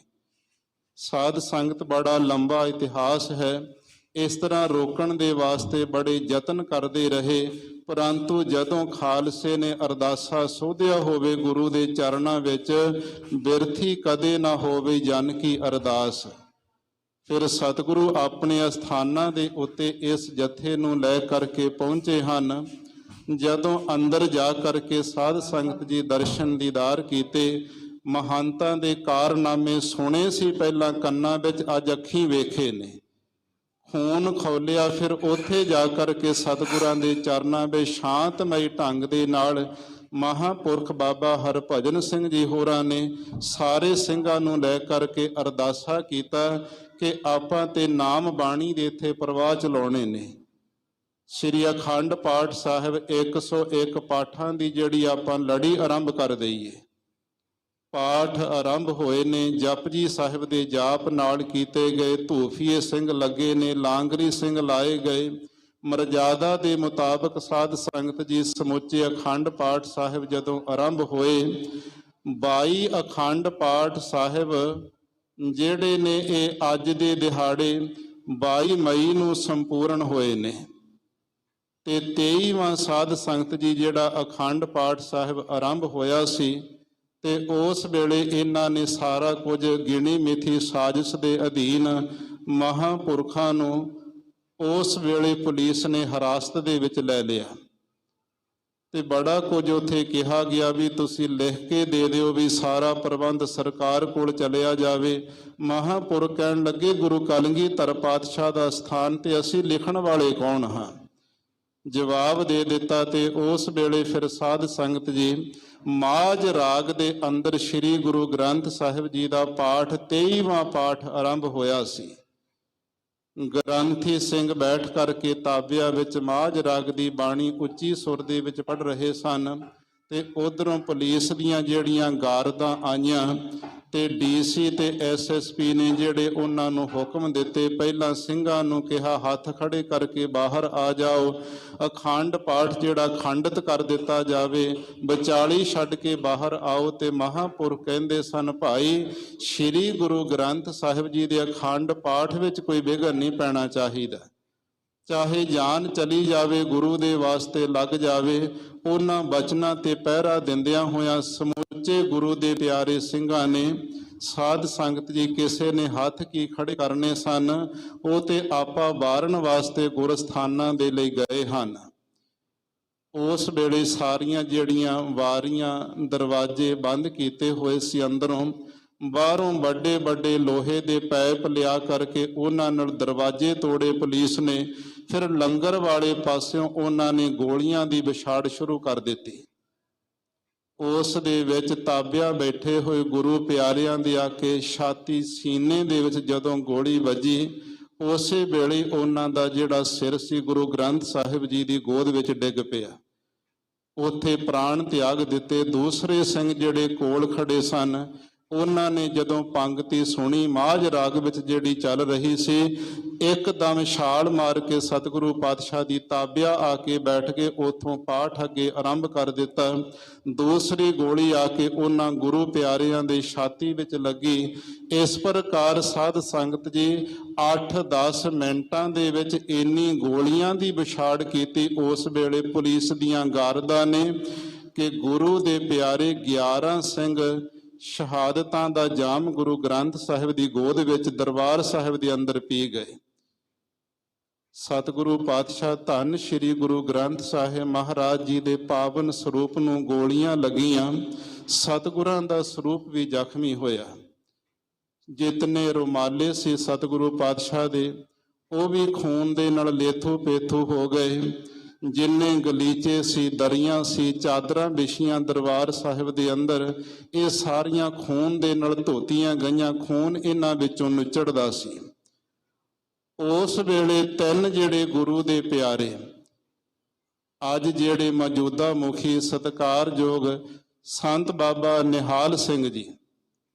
ਸਾਧ ਸੰਗਤ ਬੜਾ ਲੰਬਾ ਇਤਿਹਾਸ ਹੈ। ਇਸ ਤਰ੍ਹਾਂ ਰੋਕਣ ਦੇ ਵਾਸਤੇ ਬੜੇ ਯਤਨ ਕਰਦੇ ਰਹੇ, ਪਰੰਤੂ ਜਦੋਂ ਖਾਲਸੇ ਨੇ ਅਰਦਾਸਾ ਸੋਧਿਆ ਹੋਵੇ ਗੁਰੂ ਦੇ ਚਰਨਾਂ ਵਿੱਚ, ਬਿਰਥੀ ਕਦੇ ਨਾ ਹੋਵੇ ਜਨ ਕੀ ਅਰਦਾਸ। ਫਿਰ ਸਤਿਗੁਰੂ ਆਪਣੇ ਅਸਥਾਨਾਂ ਦੇ ਉੱਤੇ ਇਸ ਜਥੇ ਨੂੰ ਲੈ ਕਰਕੇ ਪਹੁੰਚੇ ਹਨ। ਜਦੋਂ ਅੰਦਰ ਜਾ ਕਰਕੇ ਸਾਧ ਸੰਗਤ ਜੀ ਦਰਸ਼ਨ ਦੀਦਾਰ ਕੀਤੇ, ਮਹੰਤਾਂ ਦੇ ਕਾਰਨਾਮੇ ਸੁਣੇ ਸੀ ਪਹਿਲਾਂ ਕੰਨਾਂ ਵਿੱਚ, ਅੱਜ ਅੱਖੀਂ ਵੇਖੇ ਨੇ। ਖੂਨ ਖੌਲਿਆ, ਫਿਰ ਉੱਥੇ ਜਾ ਕਰਕੇ ਸਤਿਗੁਰਾਂ ਦੇ ਚਰਨਾਂ ਵਿੱਚ ਸ਼ਾਂਤਮਈ ਢੰਗ ਦੇ ਨਾਲ ਮਹਾਂਪੁਰਖ ਬਾਬਾ ਹਰਭਜਨ ਸਿੰਘ ਜੀ ਹੋਰਾਂ ਨੇ ਸਾਰੇ ਸਿੰਘਾਂ ਨੂੰ ਲੈ ਕਰਕੇ ਅਰਦਾਸਾ ਕੀਤਾ ਕਿ ਆਪਾਂ ਤੇ ਨਾਮ ਬਾਣੀ ਦੇ ਇੱਥੇ ਪ੍ਰਵਾਹ ਚਲਾਉਣੇ ਨੇ। ਸ੍ਰੀ ਅਖੰਡ ਪਾਠ ਸਾਹਿਬ 101 ਪਾਠਾਂ ਦੀ ਜਿਹੜੀ ਆਪਾਂ ਲੜੀ ਆਰੰਭ ਕਰ ਦਈਏ। ਪਾਠ ਆਰੰਭ ਹੋਏ ਨੇ, ਜਪਜੀ ਸਾਹਿਬ ਦੇ ਜਾਪ ਨਾਲ ਕੀਤੇ ਗਏ, ਧੂਫੀਏ ਸਿੰਘ ਲੱਗੇ ਨੇ, ਲਾਂਗਰੀ ਸਿੰਘ ਲਾਏ ਗਏ। ਮਰਜ਼ਾਦਾ ਦੇ ਮੁਤਾਬਕ ਸਾਧ ਸੰਗਤ ਜੀ ਸਮੁੱਚੇ ਅਖੰਡ ਪਾਠ ਸਾਹਿਬ ਜਦੋਂ ਆਰੰਭ ਹੋਏ, 22 ਅਖੰਡ ਪਾਠ ਸਾਹਿਬ ਜਿਹੜੇ ਨੇ ਇਹ ਅੱਜ ਦੇ ਦਿਹਾੜੇ 22 ਮਈ ਨੂੰ ਸੰਪੂਰਨ ਹੋਏ ਨੇ, ਤੇ 23ਵਾਂ ਸਾਧ ਸੰਗਤ ਜੀ ਜਿਹੜਾ ਅਖੰਡ ਪਾਠ ਸਾਹਿਬ ਆਰੰਭ ਹੋਇਆ ਸੀ, ਤੇ ਉਸ ਵੇਲੇ ਇਹਨਾਂ ਨੇ ਸਾਰਾ ਕੁਝ ਗਿਣੀ ਮਿਥੀ ਸਾਜ਼ਿਸ਼ ਦੇ ਅਧੀਨ ਮਹਾਂਪੁਰਖਾਂ ਨੂੰ ਉਸ ਵੇਲੇ ਪੁਲਿਸ ਨੇ ਹਿਰਾਸਤ ਦੇ ਵਿੱਚ ਲੈ ਲਿਆ, ਤੇ ਬੜਾ ਕੁਝ ਉੱਥੇ ਕਿਹਾ ਗਿਆ ਵੀ ਤੁਸੀਂ ਲਿਖ ਕੇ ਦੇ ਦਿਓ ਵੀ ਸਾਰਾ ਪ੍ਰਬੰਧ ਸਰਕਾਰ ਕੋਲ ਚਲਿਆ ਜਾਵੇ। ਮਹਾਂਪੁਰਖ ਕਹਿਣ ਲੱਗੇ ਗੁਰੂ ਕਲਗੀਧਰ ਪਾਤਸ਼ਾਹ ਦਾ ਸਥਾਨ ਤੇ ਅਸੀਂ ਲਿਖਣ ਵਾਲੇ ਕੌਣ ਹਾਂ? ਜਵਾਬ ਦੇ ਦਿੱਤਾ, ਤੇ ਉਸ ਵੇਲੇ ਫਿਰ ਸਾਧ ਸੰਗਤ ਜੀ ਮਾਝ ਰਾਗ ਦੇ ਅੰਦਰ ਸ੍ਰੀ ਗੁਰੂ ਗ੍ਰੰਥ ਸਾਹਿਬ ਜੀ ਦਾ ਪਾਠ 23ਵਾਂ ਪਾਠ ਆਰੰਭ ਹੋਇਆ ਸੀ। ਗ੍ਰੰਥੀ ਸਿੰਘ ਬੈਠ ਕਰਕੇ ਤਾਬਿਆਂ ਵਿੱਚ ਮਾਝ ਰਾਗ ਦੀ ਬਾਣੀ ਉੱਚੀ ਸੁਰ ਦੇ ਵਿੱਚ ਪੜ੍ਹ ਰਹੇ ਸਨ, ਤੇ ਉਧਰੋਂ ਪੁਲਿਸ ਦੀਆਂ ਜਿਹੜੀਆਂ ਗਾਰਦਾਂ ਆਈਆਂ, ਤੇ ਡੀਸੀ ਤੇ ਐਸਐਸਪੀ ਨੇ ਜਿਹੜੇ ਉਹਨਾਂ ਨੂੰ ਹੁਕਮ ਦਿੱਤੇ, ਪਹਿਲਾਂ ਸਿੰਘਾਂ ਨੂੰ ਕਿਹਾ ਹੱਥ ਖੜੇ ਕਰਕੇ ਬਾਹਰ ਆ ਜਾਓ, ਅਖੰਡ ਪਾਠ ਜਿਹੜਾ ਖੰਡਿਤ ਕਰ ਦਿੱਤਾ ਜਾਵੇ, ਵਿਚਾਲੀ ਛੱਡ ਕੇ ਬਾਹਰ ਆਓ। ਤੇ ਮਹਾਂਪੁਰਖ ਕਹਿੰਦੇ ਸਨ ਭਾਈ ਸ੍ਰੀ ਗੁਰੂ ਗ੍ਰੰਥ ਸਾਹਿਬ ਜੀ ਦੇ ਅਖੰਡ ਪਾਠ ਵਿੱਚ ਕੋਈ ਵਿਘਨ ਨਹੀਂ ਪੈਣਾ ਚਾਹੀਦਾ, ਚਾਹੇ ਜਾਨ ਚਲੀ ਜਾਵੇ ਗੁਰੂ ਦੇ ਵਾਸਤੇ ਲੱਗ ਜਾਵੇ। ਉਹਨਾਂ ਬਚਨਾਂ ਤੇ ਪਹਿਰਾ ਦਿੰਦਿਆਂ ਹੋਇਆਂ ਸਮੁੱਚੇ ਗੁਰੂ ਦੇ ਪਿਆਰੇ ਸਿੰਘਾਂ ਨੇ, ਸਾਧ ਸੰਗਤ ਜੀ ਕਿਸੇ ਨੇ ਹੱਥ ਕੀ ਖੜੇ ਕਰਨੇ ਸਨ, ਉਹ ਤੇ ਆਪਾ ਵਾਰਨ ਵਾਸਤੇ ਗੁਰਸਥਾਨਾਂ ਦੇ ਲਈ ਗਏ ਹਨ। ਉਸ ਵੇਲੇ ਸਾਰੀਆਂ ਜਿਹੜੀਆਂ ਵਾਰੀਆਂ ਦਰਵਾਜ਼ੇ ਬੰਦ ਕੀਤੇ ਹੋਏ ਸੀ, ਅੰਦਰੋਂ ਬਾਹਰੋਂ ਵੱਡੇ ਵੱਡੇ ਲੋਹੇ ਦੇ ਪਾਈਪ ਲਿਆ ਕਰਕੇ ਉਹਨਾਂ ਨਾਲ ਦਰਵਾਜ਼ੇ ਤੋੜੇ ਪੁਲਿਸ ਨੇ। ਫਿਰ ਲੰਗਰ ਵਾਲੇ ਪਾਸਿਓਂ ਉਹਨਾਂ ਨੇ ਗੋਲੀਆਂ ਦੀ ਵਿਛਾੜ ਸ਼ੁਰੂ ਕਰ ਦਿੱਤੀ। ਉਸ ਦੇ ਵਿੱਚ ਤਾਬਿਆਂ ਬੈਠੇ ਹੋਏ ਗੁਰੂ ਪਿਆਰਿਆਂ ਦੀ ਆ ਕੇ ਛਾਤੀ ਸੀਨੇ ਦੇ ਵਿੱਚ ਜਦੋਂ ਗੋਲੀ ਵੱਜੀ, ਉਸੇ ਵੇਲੇ ਉਹਨਾਂ ਦਾ ਜਿਹੜਾ ਸਿਰ ਸੀ ਗੁਰੂ ਗ੍ਰੰਥ ਸਾਹਿਬ ਜੀ ਦੀ ਗੋਦ ਵਿੱਚ ਡਿੱਗ ਪਿਆ, ਉੱਥੇ ਪ੍ਰਾਣ ਤਿਆਗ ਦਿੱਤੇ। ਦੂਸਰੇ ਸਿੰਘ ਜਿਹੜੇ ਕੋਲ ਖੜੇ ਸਨ, ਉਹਨਾਂ ਨੇ ਜਦੋਂ ਪੰਗਤੀ ਸੁਣੀ ਮਾਝ ਰਾਗ ਵਿੱਚ ਜਿਹੜੀ ਚੱਲ ਰਹੀ ਸੀ, ਇੱਕਦਮ ਛਾਲ ਮਾਰ ਕੇ ਸਤਿਗੁਰੂ ਪਾਤਸ਼ਾਹ ਦੀ ਤਾਬਿਆ ਆ ਕੇ ਬੈਠ ਕੇ ਉੱਥੋਂ ਪਾਠ ਅੱਗੇ ਆਰੰਭ ਕਰ ਦਿੱਤਾ। ਦੂਸਰੀ ਗੋਲੀ ਆ ਕੇ ਉਹਨਾਂ ਗੁਰੂ ਪਿਆਰਿਆਂ ਦੇ ਛਾਤੀ ਵਿੱਚ ਲੱਗੀ। ਇਸ ਪ੍ਰਕਾਰ ਸਾਧ ਸੰਗਤ ਜੀ 8-10 ਮਿੰਟਾਂ ਦੇ ਵਿੱਚ ਇੰਨੀ ਗੋਲੀਆਂ ਦੀ ਵਿਛਾੜ ਕੀਤੀ ਉਸ ਵੇਲੇ ਪੁਲਿਸ ਦੀਆਂ ਗਾਰਦਾਂ ਨੇ ਕਿ ਗੁਰੂ ਦੇ ਪਿਆਰੇ 11 ਸਿੰਘ ਸ਼ਹਾਦਤਾਂ ਦਾ ਜਾਮ ਗੁਰੂ ਗ੍ਰੰਥ ਸਾਹਿਬ ਦੀ ਗੋਦ ਵਿੱਚ ਦਰਬਾਰ ਸਾਹਿਬ ਦੇ ਅੰਦਰ ਪੀ ਗਏ। ਸਤਿਗੁਰੂ ਪਾਤਸ਼ਾਹ ਧੰਨ ਸ੍ਰੀ ਗੁਰੂ ਗ੍ਰੰਥ ਸਾਹਿਬ ਮਹਾਰਾਜ ਜੀ ਦੇ ਪਾਵਨ ਸਰੂਪ ਨੂੰ ਗੋਲੀਆਂ ਲੱਗੀਆਂ। ਸਤਿਗੁਰਾਂ ਦਾ ਸਰੂਪ ਵੀ ਜ਼ਖਮੀ ਹੋਇਆ। ਜਿਤਨੇ ਰੁਮਾਲੇ ਸੀ ਸਤਿਗੁਰੂ ਪਾਤਸ਼ਾਹ ਦੇ, ਉਹ ਵੀ ਖੂਨ ਦੇ ਨਾਲ ਲੇਥੂ ਪੇਥੂ ਹੋ ਗਏ। ਜਿੰਨੇ ਗਲੀਚੇ ਸੀ, ਦਰੀਆਂ ਸੀ, ਚਾਦਰਾਂ ਵਿਛੀਆਂ ਦਰਬਾਰ ਸਾਹਿਬ ਦੇ ਅੰਦਰ, ਇਹ ਸਾਰੀਆਂ ਖੂਨ ਦੇ ਨਾਲ ਧੋਤੀਆਂ ਗਈਆਂ। ਖੂਨ ਇਹਨਾਂ ਵਿੱਚੋਂ ਨੁਚੜਦਾ ਸੀ। ਉਸ ਵੇਲੇ ਤਿੰਨ ਜਿਹੜੇ ਗੁਰੂ ਦੇ ਪਿਆਰੇ, ਅੱਜ ਜਿਹੜੇ ਮੌਜੂਦਾ ਮੁਖੀ ਸਤਿਕਾਰਯੋਗ ਸੰਤ ਬਾਬਾ ਨਿਹਾਲ ਸਿੰਘ ਜੀ,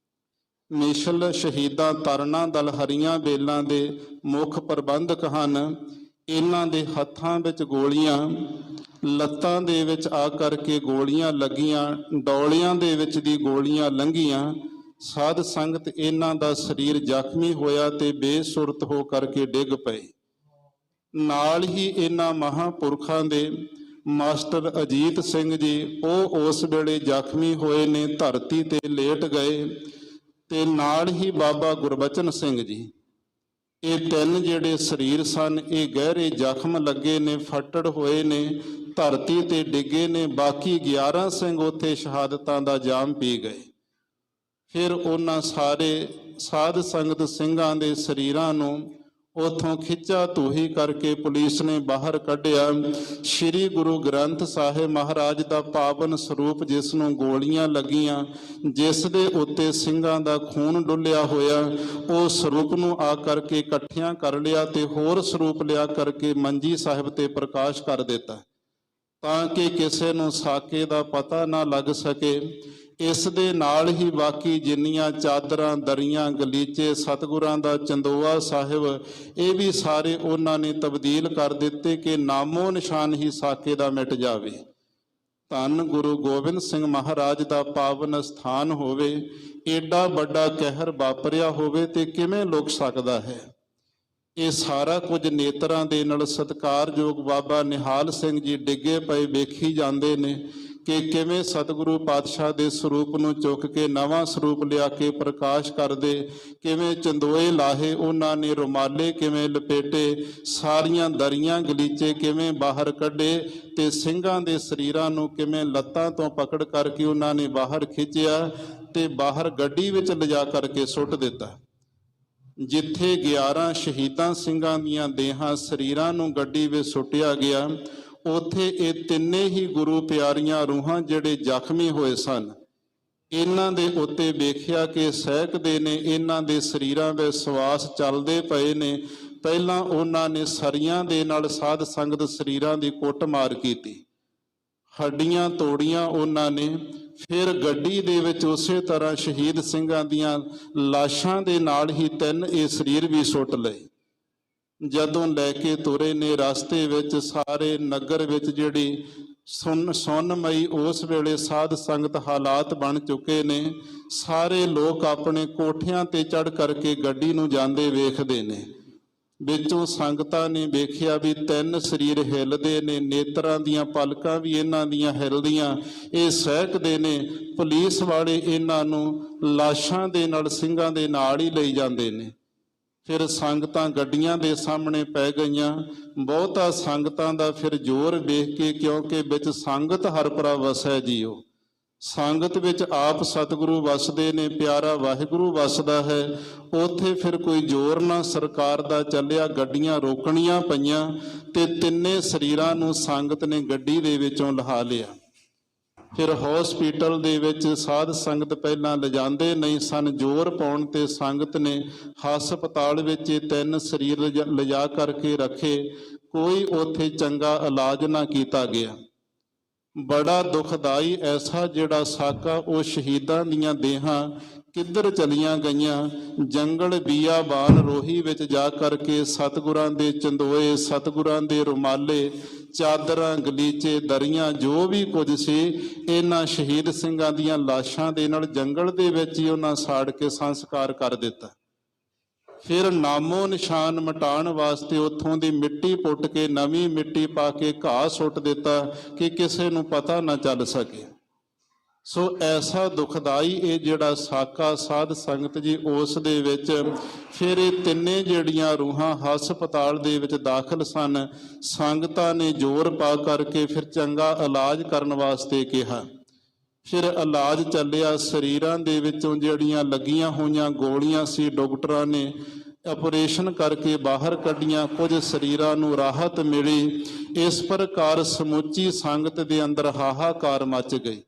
ਮਿਸ਼ਲ ਸ਼ਹੀਦਾਂ ਤਰਨਾ ਦਲ ਹਰੀਆਂ ਬੇਲਾਂ ਦੇ ਮੁੱਖ ਪ੍ਰਬੰਧਕ ਹਨ। ਇਹਨਾਂ ਦੇ ਹੱਥਾਂ ਵਿੱਚ ਗੋਲੀਆਂ, ਲੱਤਾਂ ਦੇ ਵਿੱਚ ਆ ਕਰਕੇ ਗੋਲੀਆਂ ਲੱਗੀਆਂ, ਡੌਲਿਆਂ ਦੇ ਵਿੱਚ ਦੀ ਗੋਲੀਆਂ ਲੰਘੀਆਂ। ਸਾਧ ਸੰਗਤ ਇਹਨਾਂ ਦਾ ਸਰੀਰ ਜ਼ਖਮੀ ਹੋਇਆ ਤੇ ਬੇਸੁਰਤ ਹੋ ਕਰਕੇ ਡਿੱਗ ਪਏ। ਨਾਲ ਹੀ ਇਹਨਾਂ ਮਹਾਂਪੁਰਖਾਂ ਦੇ ਮਾਸਟਰ ਅਜੀਤ ਸਿੰਘ ਜੀ, ਉਹ ਉਸ ਵੇਲੇ ਜ਼ਖਮੀ ਹੋਏ ਨੇ, ਧਰਤੀ ਤੇ ਲੇਟ ਗਏ। ਤੇ ਨਾਲ ਹੀ ਬਾਬਾ ਗੁਰਬਚਨ ਸਿੰਘ ਜੀ, ਇਹ ਤਿੰਨ ਜਿਹੜੇ ਸਰੀਰ ਸਨ, ਇਹ ਗਹਿਰੇ ਜ਼ਖਮ ਲੱਗੇ ਨੇ, ਫੱਟੜ ਹੋਏ ਨੇ, ਧਰਤੀ ਤੇ ਡਿੱਗੇ ਨੇ। ਬਾਕੀ 11 ਸਿੰਘ ਉੱਥੇ ਸ਼ਹਾਦਤਾਂ ਦਾ ਜਾਮ ਪੀ ਗਏ। ਫਿਰ ਉਹਨਾਂ ਸਾਰੇ ਸਾਧ ਸੰਗਤ ਸਿੰਘਾਂ ਦੇ ਸਰੀਰਾਂ ਨੂੰ ਉਥੋਂ ਖਿੱਚਾ ਧੂਹੀ ਕਰਕੇ ਪੁਲਿਸ ਨੇ ਬਾਹਰ ਕੱਢਿਆ। ਸ੍ਰੀ ਗੁਰੂ ਗ੍ਰੰਥ ਸਾਹਿਬ ਮਹਾਰਾਜ ਦਾ ਪਾਵਨ ਸਰੂਪ, ਜਿਸ ਨੂੰ ਗੋਲੀਆਂ ਲੱਗੀਆਂ, ਜਿਸ ਦੇ ਉੱਤੇ ਸਿੰਘਾਂ ਦਾ ਖੂਨ ਡੁੱਲਿਆ ਹੋਇਆ, ਉਹ ਸਰੂਪ ਨੂੰ ਆ ਕਰਕੇ ਇਕੱਠਿਆਂ ਕਰ ਲਿਆ ਤੇ ਹੋਰ ਸਰੂਪ ਲਿਆ ਕਰਕੇ ਮੰਜੀ ਸਾਹਿਬ ਤੇ ਪ੍ਰਕਾਸ਼ ਕਰ ਦਿੱਤਾ, ਤਾਂ ਕਿ ਕਿਸੇ ਨੂੰ ਸਾਕੇ ਦਾ ਪਤਾ ਨਾ ਲੱਗ ਸਕੇ। ਇਸ ਦੇ ਨਾਲ ਹੀ ਬਾਕੀ ਜਿੰਨੀਆਂ ਚਾਦਰਾਂ, ਦਰੀਆਂ, ਗਲੀਚੇ, ਸਤਿਗੁਰਾਂ ਦਾ ਚੰਦੋਆ ਸਾਹਿਬ, ਇਹ ਵੀ ਸਾਰੇ ਉਹਨਾਂ ਨੇ ਤਬਦੀਲ ਕਰ ਦਿੱਤੇ ਕਿ ਨਾਮੋ ਨਿਸ਼ਾਨ ਹੀ ਸਾਕੇ ਦਾ ਮਿਟ ਜਾਵੇ। ਧੰਨ ਗੁਰੂ ਗੋਬਿੰਦ ਸਿੰਘ ਮਹਾਰਾਜ ਦਾ ਪਾਵਨ ਸਥਾਨ ਹੋਵੇ, ਏਡਾ ਵੱਡਾ ਕਹਿਰ ਵਾਪਰਿਆ ਹੋਵੇ ਤੇ ਕਿਵੇਂ ਲੁਕ ਸਕਦਾ ਹੈ। ਇਹ ਸਾਰਾ ਕੁਝ ਨੇਤਰਾਂ ਦੇ ਨਾਲ ਸਤਿਕਾਰਯੋਗ ਬਾਬਾ ਨਿਹਾਲ ਸਿੰਘ ਜੀ ਡਿੱਗੇ ਪਏ ਵੇਖੀ ਜਾਂਦੇ ਨੇ ਕਿ ਕਿਵੇਂ ਸਤਿਗੁਰੂ ਪਾਤਸ਼ਾਹ ਦੇ ਸਰੂਪ ਨੂੰ ਚੁੱਕ ਕੇ ਨਵਾਂ ਸਰੂਪ ਲਿਆ ਕੇ ਪ੍ਰਕਾਸ਼ ਕਰਦੇ, ਕਿਵੇਂ ਚੰਦੋਏ ਲਾਹੇ ਉਹਨਾਂ ਨੇ, ਰੁਮਾਲੇ ਕਿਵੇਂ ਲਪੇਟੇ, ਸਾਰੀਆਂ ਦਰੀਆਂ ਗਲੀਚੇ ਕਿਵੇਂ ਬਾਹਰ ਕੱਢੇ ਤੇ ਸਿੰਘਾਂ ਦੇ ਸਰੀਰਾਂ ਨੂੰ ਕਿਵੇਂ ਲੱਤਾਂ ਤੋਂ ਪਕੜ ਕਰਕੇ ਉਹਨਾਂ ਨੇ ਬਾਹਰ ਖਿੱਚਿਆ ਤੇ ਬਾਹਰ ਗੱਡੀ ਵਿੱਚ ਲਿਜਾ ਕਰਕੇ ਸੁੱਟ ਦਿੱਤਾ। ਜਿੱਥੇ 11 ਸ਼ਹੀਦਾਂ ਸਿੰਘਾਂ ਦੀਆਂ ਦੇਹਾਂ ਸਰੀਰਾਂ ਨੂੰ ਗੱਡੀ ਵਿੱਚ ਸੁੱਟਿਆ ਗਿਆ, ਉੱਥੇ ਇਹ ਤਿੰਨੇ ਹੀ ਗੁਰੂ ਪਿਆਰੀਆਂ ਰੂਹਾਂ ਜਿਹੜੇ ਜ਼ਖਮੀ ਹੋਏ ਸਨ, ਇਹਨਾਂ ਦੇ ਉੱਤੇ ਵੇਖਿਆ ਕਿ ਸਹਿਕਦੇ ਨੇ, ਇਹਨਾਂ ਦੇ ਸਰੀਰਾਂ ਵਿੱਚ ਸਵਾਸ ਚੱਲਦੇ ਪਏ ਨੇ। ਪਹਿਲਾਂ ਉਹਨਾਂ ਨੇ ਸਰੀਆਂ ਦੇ ਨਾਲ ਸਾਧ ਸੰਗਤ ਸਰੀਰਾਂ ਦੀ ਕੁੱਟਮਾਰ ਕੀਤੀ, ਹੱਡੀਆਂ ਤੋੜੀਆਂ ਉਹਨਾਂ ਨੇ। ਫਿਰ ਗੱਡੀ ਦੇ ਵਿੱਚ ਉਸੇ ਤਰ੍ਹਾਂ ਸ਼ਹੀਦ ਸਿੰਘਾਂ ਦੀਆਂ ਲਾਸ਼ਾਂ ਦੇ ਨਾਲ ਹੀ ਤਿੰਨ ਇਹ ਸਰੀਰ ਵੀ ਸੁੱਟ ਲਏ। ਜਦੋਂ ਲੈ ਕੇ ਤੁਰੇ ਨੇ, ਰਸਤੇ ਵਿੱਚ ਸਾਰੇ ਨਗਰ ਵਿੱਚ ਜਿਹੜੀ ਸੁੰਨਮਈ ਉਸ ਵੇਲੇ ਸਾਧ ਸੰਗਤ ਹਾਲਾਤ ਬਣ ਚੁੱਕੇ ਨੇ। ਸਾਰੇ ਲੋਕ ਆਪਣੇ ਕੋਠਿਆਂ ਤੇ ਚੜ੍ਹ ਕਰਕੇ ਗੱਡੀ ਨੂੰ ਜਾਂਦੇ ਵੇਖਦੇ ਨੇ। ਵਿੱਚੋਂ ਸੰਗਤਾਂ ਨੇ ਵੇਖਿਆ ਵੀ ਤਿੰਨ ਸਰੀਰ ਹਿੱਲਦੇ ਨੇ, ਨੇਤਰਾਂ ਦੀਆਂ ਪਲਕਾਂ ਵੀ ਇਹਨਾਂ ਦੀਆਂ ਹਿੱਲਦੀਆਂ, ਇਹ ਸਹਿਕਦੇ ਨੇ। ਪੁਲਿਸ ਵਾਲੇ ਇਹਨਾਂ ਨੂੰ ਲਾਸ਼ਾਂ ਦੇ ਨਾਲ ਸਿੰਘਾਂ ਦੇ ਨਾਲ ਹੀ ਲਈ ਜਾਂਦੇ ਨੇ। ਫਿਰ ਸੰਗਤਾਂ ਗੱਡੀਆਂ ਦੇ ਸਾਹਮਣੇ ਪੈ ਗਈਆਂ। ਬਹੁਤਾ ਸੰਗਤਾਂ ਦਾ ਫਿਰ ਜ਼ੋਰ ਵੇਖ ਕੇ, ਕਿਉਂਕਿ ਵਿੱਚ ਸੰਗਤ ਹਰਪੁਰਾ ਵਸੈ ਜੀਓ, ਸੰਗਤ ਵਿੱਚ ਆਪ ਸਤਿਗੁਰੂ ਵਸਦੇ ਨੇ, ਪਿਆਰਾ ਵਾਹਿਗੁਰੂ ਵਸਦਾ ਹੈ। ਉੱਥੇ ਫਿਰ ਕੋਈ ਜ਼ੋਰ ਨਾ ਸਰਕਾਰ ਦਾ ਚੱਲਿਆ, ਗੱਡੀਆਂ ਰੋਕਣੀਆਂ ਪਈਆਂ ਤੇ ਤਿੰਨੇ ਸਰੀਰਾਂ ਨੂੰ ਸੰਗਤ ਨੇ ਗੱਡੀ ਦੇ ਵਿੱਚੋਂ ਲਹਾ ਲਿਆ। ਫਿਰ ਹਸਪੀਟਲ ਦੇ ਵਿੱਚ ਸਾਧ ਸੰਗਤ ਪਹਿਲਾਂ ਲਿਜਾਂਦੇ ਨਹੀਂ ਸਨ, ਜ਼ੋਰ ਪਾਉਣ ਤੇ ਸੰਗਤ ਨੇ ਹਸਪਤਾਲ ਵਿੱਚ ਇਹ ਤਿੰਨ ਸਰੀਰ ਲਿਜਾ ਕਰਕੇ ਰੱਖੇ। ਕੋਈ ਉੱਥੇ ਚੰਗਾ ਇਲਾਜ ਨਾ ਕੀਤਾ ਗਿਆ। ਬੜਾ ਦੁਖਦਾਈ ਐਸਾ ਜਿਹੜਾ ਸਾਕਾ, ਉਹ ਸ਼ਹੀਦਾਂ ਦੀਆਂ ਦੇਹਾਂ ਕਿੱਧਰ ਚਲੀਆਂ ਗਈਆਂ। ਜੰਗਲ ਬੀਆਬਾਨ ਰੋਹੀ ਵਿੱਚ ਜਾ ਕਰਕੇ ਸਤਿਗੁਰਾਂ ਦੇ ਚੰਦੋਏ, ਸਤਿਗੁਰਾਂ ਦੇ ਰੁਮਾਲੇ, ਚਾਦਰਾਂ, ਗਲੀਚੇ, ਦਰੀਆਂ, ਜੋ ਵੀ ਕੁਝ ਸੀ, ਇਹਨਾਂ ਸ਼ਹੀਦ ਸਿੰਘਾਂ ਦੀਆਂ ਲਾਸ਼ਾਂ ਦੇ ਨਾਲ ਜੰਗਲ ਦੇ ਵਿੱਚ ਹੀ ਉਹਨਾਂ ਸਾੜ ਕੇ ਸੰਸਕਾਰ ਕਰ ਦਿੱਤਾ। ਫਿਰ ਨਾਮੋ ਨਿਸ਼ਾਨ ਮਿਟਾਉਣ ਵਾਸਤੇ ਉੱਥੋਂ ਦੀ ਮਿੱਟੀ ਪੁੱਟ ਕੇ ਨਵੀਂ ਮਿੱਟੀ ਪਾ ਕੇ ਘਾਹ ਸੁੱਟ ਦਿੱਤਾ ਕਿ ਕਿਸੇ ਨੂੰ ਪਤਾ ਨਾ ਚੱਲ ਸਕੇ। ਸੋ ਐਸਾ ਦੁਖਦਾਈ ਇਹ ਜਿਹੜਾ ਸਾਕਾ ਸਾਧ ਸੰਗਤ ਜੀ, ਉਸ ਦੇ ਵਿੱਚ ਫਿਰ ਇਹ ਤਿੰਨੇ ਜਿਹੜੀਆਂ ਰੂਹਾਂ ਹਸਪਤਾਲ ਦੇ ਵਿੱਚ ਦਾਖਲ ਸਨ। ਸੰਗਤਾਂ ਨੇ ਜ਼ੋਰ ਪਾ ਕਰਕੇ ਫਿਰ ਚੰਗਾ ਇਲਾਜ ਕਰਨ ਵਾਸਤੇ ਕਿਹਾ। ਫਿਰ ਇਲਾਜ ਚੱਲਿਆ। ਸਰੀਰਾਂ ਦੇ ਵਿੱਚੋਂ ਜਿਹੜੀਆਂ ਲੱਗੀਆਂ ਹੋਈਆਂ ਗੋਲੀਆਂ ਸੀ, ਡਾਕਟਰਾਂ ਨੇ ਆਪਰੇਸ਼ਨ ਕਰਕੇ ਬਾਹਰ ਕੱਢੀਆਂ, ਕੁਝ ਸਰੀਰਾਂ ਨੂੰ ਰਾਹਤ ਮਿਲੀ। ਇਸ ਪ੍ਰਕਾਰ ਸਮੁੱਚੀ ਸੰਗਤ ਦੇ ਅੰਦਰ ਹਾਹਾਕਾਰ ਮਚ ਗਈ।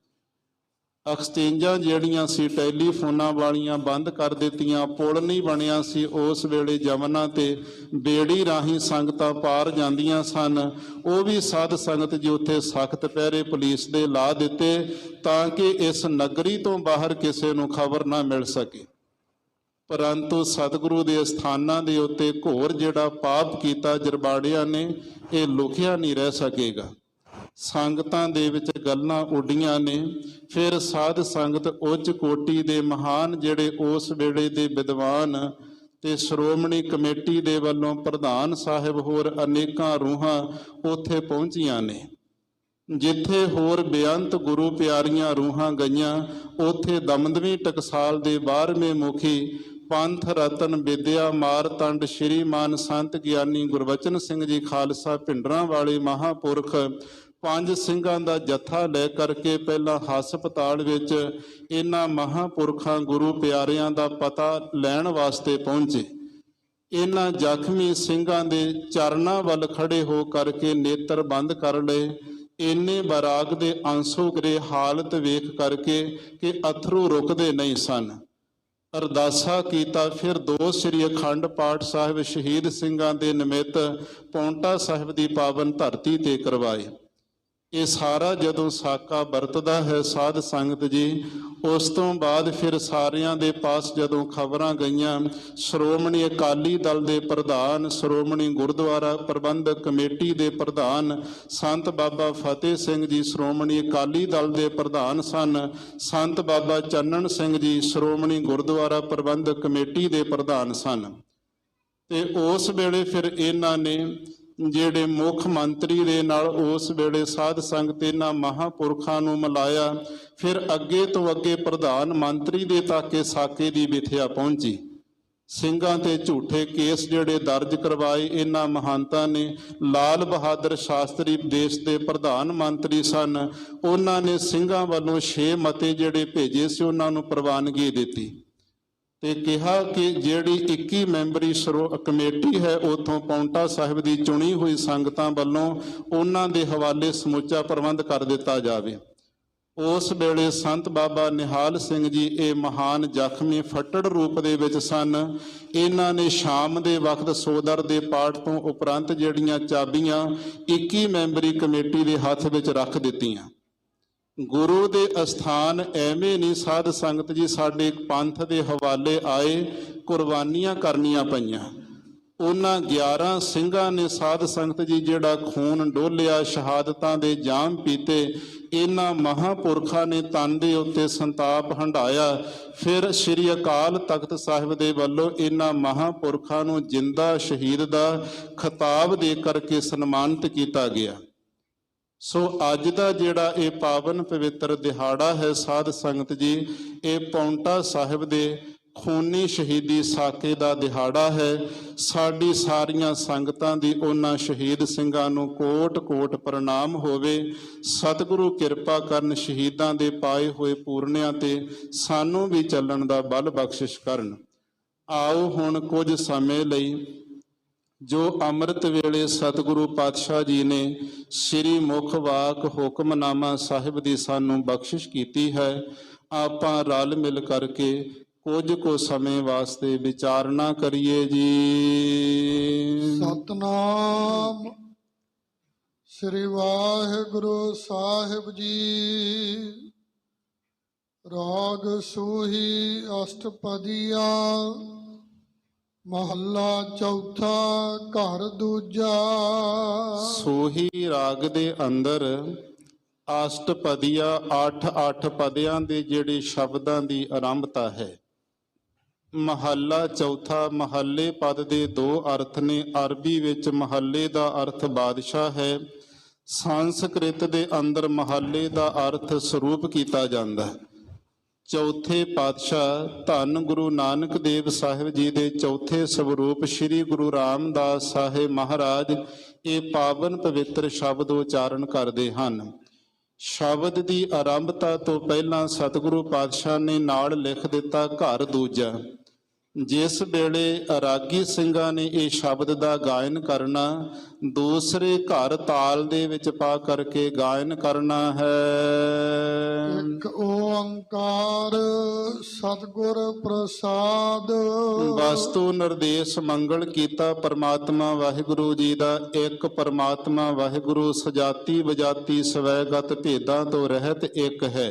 ਐਕਸਚੇਂਜਾਂ ਜਿਹੜੀਆਂ ਸੀ ਟੈਲੀਫੋਨਾਂ ਵਾਲੀਆਂ ਬੰਦ ਕਰ ਦਿੱਤੀਆਂ। ਪੁਲ ਨਹੀਂ ਬਣਿਆ ਸੀ ਉਸ ਵੇਲੇ ਜਮਨਾ ਤੇ, ਬੇੜੀ ਰਾਹੀਂ ਸੰਗਤਾਂ ਪਾਰ ਜਾਂਦੀਆਂ ਸਨ। ਉਹ ਵੀ ਸਾਧ ਸੰਗਤ ਜੀ ਉੱਥੇ ਸਖਤ ਪਹਿਰੇ ਪੁਲਿਸ ਦੇ ਲਾ ਦਿੱਤੇ ਤਾਂ ਕਿ ਇਸ ਨਗਰੀ ਤੋਂ ਬਾਹਰ ਕਿਸੇ ਨੂੰ ਖਬਰ ਨਾ ਮਿਲ ਸਕੇ। ਪਰੰਤੂ ਸਤਿਗੁਰੂ ਦੇ ਸਥਾਨਾਂ ਦੇ ਉੱਤੇ ਘੋਰ ਜਿਹੜਾ ਪਾਪ ਕੀਤਾ ਜਰਬਾੜਿਆਂ ਨੇ, ਇਹ ਲੁਕਿਆ ਨਹੀਂ ਰਹਿ ਸਕੇਗਾ। ਸੰਗਤਾਂ ਦੇ ਵਿੱਚ ਗੱਲਾਂ ਉੱਡੀਆਂ ਨੇ। ਫਿਰ ਸਾਧ ਸੰਗਤ ਉੱਚ ਕੋਟੀ ਦੇ ਮਹਾਨ ਜਿਹੜੇ ਉਸ ਵੇਲੇ ਦੇ ਵਿਦਵਾਨ ਤੇ ਸ਼੍ਰੋਮਣੀ ਕਮੇਟੀ ਦੇ ਵੱਲੋਂ ਪ੍ਰਧਾਨ ਸਾਹਿਬ ਹੋਰ ਅਨੇਕਾਂ ਰੂਹਾਂ ਉੱਥੇ ਪਹੁੰਚੀਆਂ ਨੇ। ਜਿੱਥੇ ਹੋਰ ਬੇਅੰਤ ਗੁਰੂ ਪਿਆਰੀਆਂ ਰੂਹਾਂ ਗਈਆਂ, ਉੱਥੇ ਦਮਦਮੀ ਟਕਸਾਲ ਦੇ 12ਵੇਂ ਮੁਖੀ ਪੰਥ ਰਤਨ ਵਿਦਿਆ ਮਾਰਤੰਡ ਸ਼੍ਰੀਮਾਨ ਸੰਤ ਗਿਆਨੀ ਗੁਰਬਚਨ ਸਿੰਘ ਜੀ ਖਾਲਸਾ ਭਿੰਡਰਾਂ ਵਾਲੇ ਮਹਾਂਪੁਰਖ 5 ਸਿੰਘਾਂ ਦਾ ਜੱਥਾ ਲੈ ਕਰਕੇ ਪਹਿਲਾਂ ਹਸਪਤਾਲ ਵਿੱਚ ਇਹਨਾਂ ਮਹਾਂਪੁਰਖਾਂ ਗੁਰੂ ਪਿਆਰਿਆਂ ਦਾ ਪਤਾ ਲੈਣ ਵਾਸਤੇ ਪਹੁੰਚੇ। ਇਹਨਾਂ ਜ਼ਖਮੀ ਸਿੰਘਾਂ ਦੇ ਚਰਨਾਂ ਵੱਲ ਖੜੇ ਹੋ ਕਰਕੇ ਨੇਤਰ ਬੰਦ ਕਰ ਲਏ। ਇੰਨੇ ਬਰਾਗ ਦੇ ਆਂਸੂ ਗਰੇ ਹਾਲਤ ਵੇਖ ਕਰਕੇ ਕਿ ਅਥਰੂ ਰੁਕਦੇ ਨਹੀਂ ਸਨ। ਅਰਦਾਸਾ ਕੀਤਾ। ਫਿਰ 2 ਸ੍ਰੀ ਅਖੰਡ ਪਾਠ ਸਾਹਿਬ ਸ਼ਹੀਦ ਸਿੰਘਾਂ ਦੇ ਨਿਮਿਤ ਪੌਂਟਾ ਸਾਹਿਬ ਦੀ ਪਾਵਨ ਧਰਤੀ ਤੇ ਕਰਵਾਏ। ਇਹ ਸਾਰਾ ਜਦੋਂ ਸਾਕਾ ਵਰਤਦਾ ਹੈ ਸਾਧ ਸੰਗਤ ਜੀ, ਉਸ ਤੋਂ ਬਾਅਦ ਫਿਰ ਸਾਰਿਆਂ ਦੇ ਪਾਸ ਜਦੋਂ ਖਬਰਾਂ ਗਈਆਂ, ਸ਼੍ਰੋਮਣੀ ਅਕਾਲੀ ਦਲ ਦੇ ਪ੍ਰਧਾਨ, ਸ਼੍ਰੋਮਣੀ ਗੁਰਦੁਆਰਾ ਪ੍ਰਬੰਧਕ ਕਮੇਟੀ ਦੇ ਪ੍ਰਧਾਨ ਸੰਤ ਬਾਬਾ ਫਤਿਹ ਸਿੰਘ ਜੀ ਸ਼੍ਰੋਮਣੀ ਅਕਾਲੀ ਦਲ ਦੇ ਪ੍ਰਧਾਨ ਸਨ। ਸੰਤ ਬਾਬਾ ਚੰਨਣ ਸਿੰਘ ਜੀ ਸ਼੍ਰੋਮਣੀ ਗੁਰਦੁਆਰਾ ਪ੍ਰਬੰਧਕ ਕਮੇਟੀ ਦੇ ਪ੍ਰਧਾਨ ਸਨ। ਤੇ ਉਸ ਵੇਲੇ ਫਿਰ ਇਹਨਾਂ ਨੇ ਜਿਹੜੇ ਮੁੱਖ ਮੰਤਰੀ ਦੇ ਨਾਲ ਉਸ ਵੇਲੇ ਸਾਧ ਸੰਗਤ ਇਹਨਾਂ ਮਹਾਂਪੁਰਖਾਂ ਨੂੰ ਮਿਲਾਇਆ। ਫਿਰ ਅੱਗੇ ਤੋਂ ਅੱਗੇ ਪ੍ਰਧਾਨ ਮੰਤਰੀ ਦੇ ਤੱਕ ਇਹ ਸਾਕੇ ਦੀ ਵਿਥਿਆ ਪਹੁੰਚੀ। ਸਿੰਘਾਂ ਤੇ ਝੂਠੇ ਕੇਸ ਜਿਹੜੇ ਦਰਜ ਕਰਵਾਏ ਇਹਨਾਂ ਮਹੰਤਾਂ ਨੇ। ਲਾਲ ਬਹਾਦਰ ਸ਼ਾਸਤਰੀ ਦੇਸ਼ ਦੇ ਪ੍ਰਧਾਨ ਮੰਤਰੀ ਸਨ। ਉਹਨਾਂ ਨੇ ਸਿੰਘਾਂ ਵੱਲੋਂ 6 ਮਤੇ ਜਿਹੜੇ ਭੇਜੇ ਸੀ ਉਹਨਾਂ ਨੂੰ ਪ੍ਰਵਾਨਗੀ ਦਿੱਤੀ ਤੇ ਕਿਹਾ ਕਿ ਜਿਹੜੀ 21 ਮੈਂਬਰੀ ਕਮੇਟੀ ਹੈ ਉਥੋਂ ਪੌਂਟਾ ਸਾਹਿਬ ਦੀ ਚੁਣੀ ਹੋਈ ਸੰਗਤਾਂ ਵੱਲੋਂ ਉਹਨਾਂ ਦੇ ਹਵਾਲੇ ਸਮੁੱਚਾ ਪ੍ਰਬੰਧ ਕਰ ਦਿੱਤਾ ਜਾਵੇ। ਉਸ ਵੇਲੇ ਸੰਤ ਬਾਬਾ ਨਿਹਾਲ ਸਿੰਘ ਜੀ ਇਹ ਮਹਾਨ ਜ਼ਖਮੀ ਫੱਟੜ ਰੂਪ ਦੇ ਵਿੱਚ ਸਨ। ਇਹਨਾਂ ਨੇ ਸ਼ਾਮ ਦੇ ਵਕਤ ਸੋਦਰ ਦੇ ਪਾਠ ਤੋਂ ਉਪਰੰਤ ਜਿਹੜੀਆਂ ਚਾਬੀਆਂ 21 ਮੈਂਬਰੀ ਕਮੇਟੀ ਦੇ ਹੱਥ ਵਿੱਚ ਰੱਖ ਦਿੱਤੀਆਂ। ਗੁਰੂ ਦੇ ਅਸਥਾਨ ਐਵੇਂ ਨਹੀਂ ਸਾਧ ਸੰਗਤ ਜੀ ਸਾਡੇ ਪੰਥ ਦੇ ਹਵਾਲੇ ਆਏ, ਕੁਰਬਾਨੀਆਂ ਕਰਨੀਆਂ ਪਈਆਂ। ਉਹਨਾਂ 11 ਸਿੰਘਾਂ ਨੇ ਸਾਧ ਸੰਗਤ ਜੀ ਜਿਹੜਾ ਖੂਨ ਡੋਲਿਆ, ਸ਼ਹਾਦਤਾਂ ਦੇ ਜਾਮ ਪੀਤੇ। ਇਹਨਾਂ ਮਹਾਂਪੁਰਖਾਂ ਨੇ ਤਨ ਦੇ ਉੱਤੇ ਸੰਤਾਪ ਹੰਢਾਇਆ। ਫਿਰ ਸ੍ਰੀ ਅਕਾਲ ਤਖਤ ਸਾਹਿਬ ਦੇ ਵੱਲੋਂ ਇਹਨਾਂ ਮਹਾਂਪੁਰਖਾਂ ਨੂੰ ਜਿੰਦਾ ਸ਼ਹੀਦ ਦਾ ਖਿਤਾਬ ਦੇ ਕਰਕੇ ਸਨਮਾਨਿਤ ਕੀਤਾ ਗਿਆ। ਸੋ ਅੱਜ ਦਾ ਜਿਹੜਾ ਇਹ ਪਾਵਨ ਪਵਿੱਤਰ ਦਿਹਾੜਾ ਹੈ ਸਾਧ ਸੰਗਤ ਜੀ, ਇਹ ਪੌਂਟਾ ਸਾਹਿਬ ਦੇ ਖੂਨੀ ਸ਼ਹੀਦੀ ਸਾਕੇ ਦਾ ਦਿਹਾੜਾ ਹੈ। ਸਾਡੀ ਸਾਰੀਆਂ ਸੰਗਤਾਂ ਦੀ ਉਹਨਾਂ ਸ਼ਹੀਦ ਸਿੰਘਾਂ ਨੂੰ ਕੋਟ ਕੋਟ ਪ੍ਰਣਾਮ ਹੋਵੇ। ਸਤਿਗੁਰੂ ਕਿਰਪਾ ਕਰਨ, ਸ਼ਹੀਦਾਂ ਦੇ ਪਾਏ ਹੋਏ ਪੂਰਨਿਆਂ ਤੇ ਸਾਨੂੰ ਵੀ ਚੱਲਣ ਦਾ ਬਲ ਬਖਸ਼ਿਸ਼ ਕਰਨ। ਆਓ ਹੁਣ ਕੁਝ ਸਮੇਂ ਲਈ ਜੋ ਅੰਮ੍ਰਿਤ ਵੇਲੇ ਸਤਿਗੁਰੂ ਪਾਤਸ਼ਾਹ ਜੀ ਨੇ ਸ੍ਰੀ ਮੁਖ ਵਾਕ ਹੁਕਮਨਾਮਾ ਸਾਹਿਬ ਦੀ ਸਾਨੂੰ ਬਖਸ਼ਿਸ਼ ਕੀਤੀ ਹੈ, ਆਪਾਂ ਰਲ ਮਿਲ ਕਰਕੇ ਕੁਝ ਕੁ ਸਮੇਂ ਵਾਸਤੇ ਵਿਚਾਰਨਾ ਕਰੀਏ ਜੀ। ਸਤਨਾਮ ਸ੍ਰੀ ਵਾਹਿਗੁਰੂ ਸਾਹਿਬ ਜੀ। ਰਾਗ ਸੂਹੀ ਅਸ਼ਟਪਦੀਆ ਮਹੱਲਾ ਚੌਥਾ ਘਰ ਦੂਜਾ। ਸੋਹੀ ਰਾਗ ਦੇ ਅੰਦਰ ਅਸ਼ਟਪਦੀਆ 8 ਪਦਿਆਂ ਦੇ ਜਿਹੜੇ ਸ਼ਬਦਾਂ ਦੀ ਆਰੰਭਤਾ ਹੈ। ਮਹੱਲਾ ਚੌਥਾ, ਮਹੱਲੇ ਪਦ ਦੇ 2 ਅਰਥ ਨੇ। ਅਰਬੀ ਵਿੱਚ ਮਹੱਲੇ ਦਾ ਅਰਥ ਬਾਦਸ਼ਾਹ ਹੈ। ਸੰਸਕ੍ਰਿਤ ਦੇ ਅੰਦਰ ਮਹੱਲੇ ਦਾ ਅਰਥ ਸਰੂਪ ਕੀਤਾ ਜਾਂਦਾ ਹੈ। ਚੌਥੇ ਪਾਤਸ਼ਾਹ ਧੰਨ ਗੁਰੂ ਨਾਨਕ ਦੇਵ ਸਾਹਿਬ ਜੀ ਦੇ ਚੌਥੇ ਸਵਰੂਪ ਸ੍ਰੀ ਗੁਰੂ ਰਾਮਦਾਸ ਸਾਹਿਬ ਮਹਾਰਾਜ ਇਹ ਪਾਵਨ ਪਵਿੱਤਰ ਸ਼ਬਦ ਉਚਾਰਨ ਕਰਦੇ ਹਨ। ਸ਼ਬਦ ਦੀ ਆਰੰਭਤਾ ਤੋਂ ਪਹਿਲਾਂ ਸਤਿਗੁਰੂ ਪਾਤਸ਼ਾਹ ਨੇ ਨਾਲ ਲਿਖ ਦਿੱਤਾ ਘਰ ਦੂਜਾ। ਜਿਸ ਵੇਲੇ ਰਾਗੀ ਸਿੰਘਾਂ ਨੇ ਇਹ ਸ਼ਬਦ ਦਾ ਗਾਇਨ ਕਰਨਾ, ਦੂਸਰੇ ਘਰ ਤਾਲ ਦੇ ਵਿੱਚ ਪਾ ਕਰਕੇ ਗਾਇਨ ਕਰਨਾ ਹੈ। ਇੱਕ ਓੰਕਾਰ ਸਤਿਗੁਰ ਪ੍ਰਸਾਦ। ਵਸਤੂ ਨਿਰਦੇਸ਼ ਮੰਗਲ ਕੀਤਾ ਪਰਮਾਤਮਾ ਵਾਹਿਗੁਰੂ ਜੀ ਦਾ। ਇੱਕ ਪਰਮਾਤਮਾ ਵਾਹਿਗੁਰੂ ਸਜਾਤੀ ਵਜਾਤੀ ਸਵੈਗਤ ਭੇਦਾਂ ਤੋਂ ਰਹਿਤ ਇੱਕ ਹੈ।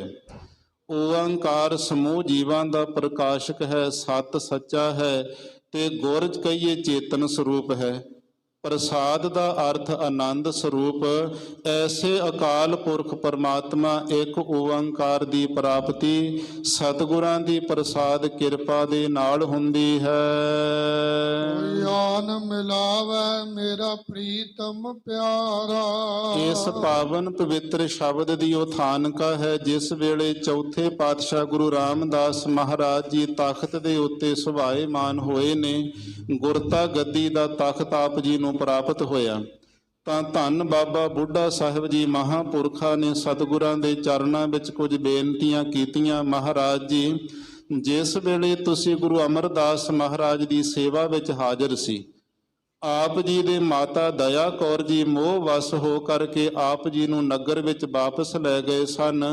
ਓੰਕਾਰ ਸਮੂਹ ਜੀਵਾਂ ਦਾ ਪ੍ਰਕਾਸ਼ਕ ਹੈ, ਸਤ ਸੱਚਾ ਹੈ ਤੇ ਗੁਰ ਕਹੀਏ ਚੇਤਨ ਸਰੂਪ ਹੈ। ਪ੍ਰਸਾਦ ਦਾ ਅਰਥ ਆਨੰਦ ਸਰੂਪ। ਐਸੇ ਅਕਾਲ ਪੁਰਖ ਪਰਮਾਤਮਾ ਇੱਕ ਓੰਕਾਰ ਦੀ ਪ੍ਰਾਪਤੀ ਸਤਿਗੁਰਾਂ ਦੀ ਪ੍ਰਸਾਦ ਕਿਰਪਾ ਦੇ ਨਾਲ ਹੁੰਦੀ ਹੈ। ਕੋਈ ਆਨ ਮਿਲਾਵੇ ਮੇਰਾ ਪ੍ਰੀਤਮ ਪਿਆਰਾ। ਇਸ ਪਾਵਨ ਪਵਿੱਤਰ ਸ਼ਬਦ ਦੀ ਉਥਾਨਕਾ ਹੈ ਜਿਸ ਵੇਲੇ ਚੌਥੇ ਪਾਤਸ਼ਾਹ ਗੁਰੂ ਰਾਮਦਾਸ ਮਹਾਰਾਜ ਜੀ ਤਖਤ ਦੇ ਉੱਤੇ ਸੁਭਾਏਮਾਨ ਹੋਏ ਨੇ। ਗੁਰਤਾ ਗੱਦੀ ਦਾ ਤਖਤ ਆਪ ਜੀ ਨੂੰ ਪ੍ਰਾਪਤ ਹੋਇਆ ਤਾਂ ਧੰਨ ਬਾਬਾ ਬੁੱਢਾ ਸਾਹਿਬ ਜੀ ਮਹਾਂਪੁਰਖਾਂ ਨੇ ਸਤਿਗੁਰਾਂ ਦੇ ਚਰਨਾਂ ਵਿੱਚ ਕੁਝ ਬੇਨਤੀਆਂ ਕੀਤੀਆਂ। ਮਹਾਰਾਜ ਜੀ, ਜਿਸ ਵੇਲੇ ਤੁਸੀਂ ਗੁਰੂ ਅਮਰਦਾਸ ਮਹਾਰਾਜ ਦੀ ਸੇਵਾ ਵਿੱਚ ਹਾਜ਼ਰ ਸੀ, ਆਪ ਜੀ ਦੇ ਮਾਤਾ ਦਇਆ ਕੌਰ ਜੀ ਮੋਹ ਵਸ ਹੋ ਕਰਕੇ ਆਪ ਜੀ ਨੂੰ ਨਗਰ ਵਿੱਚ ਵਾਪਸ ਲੈ ਗਏ ਸਨ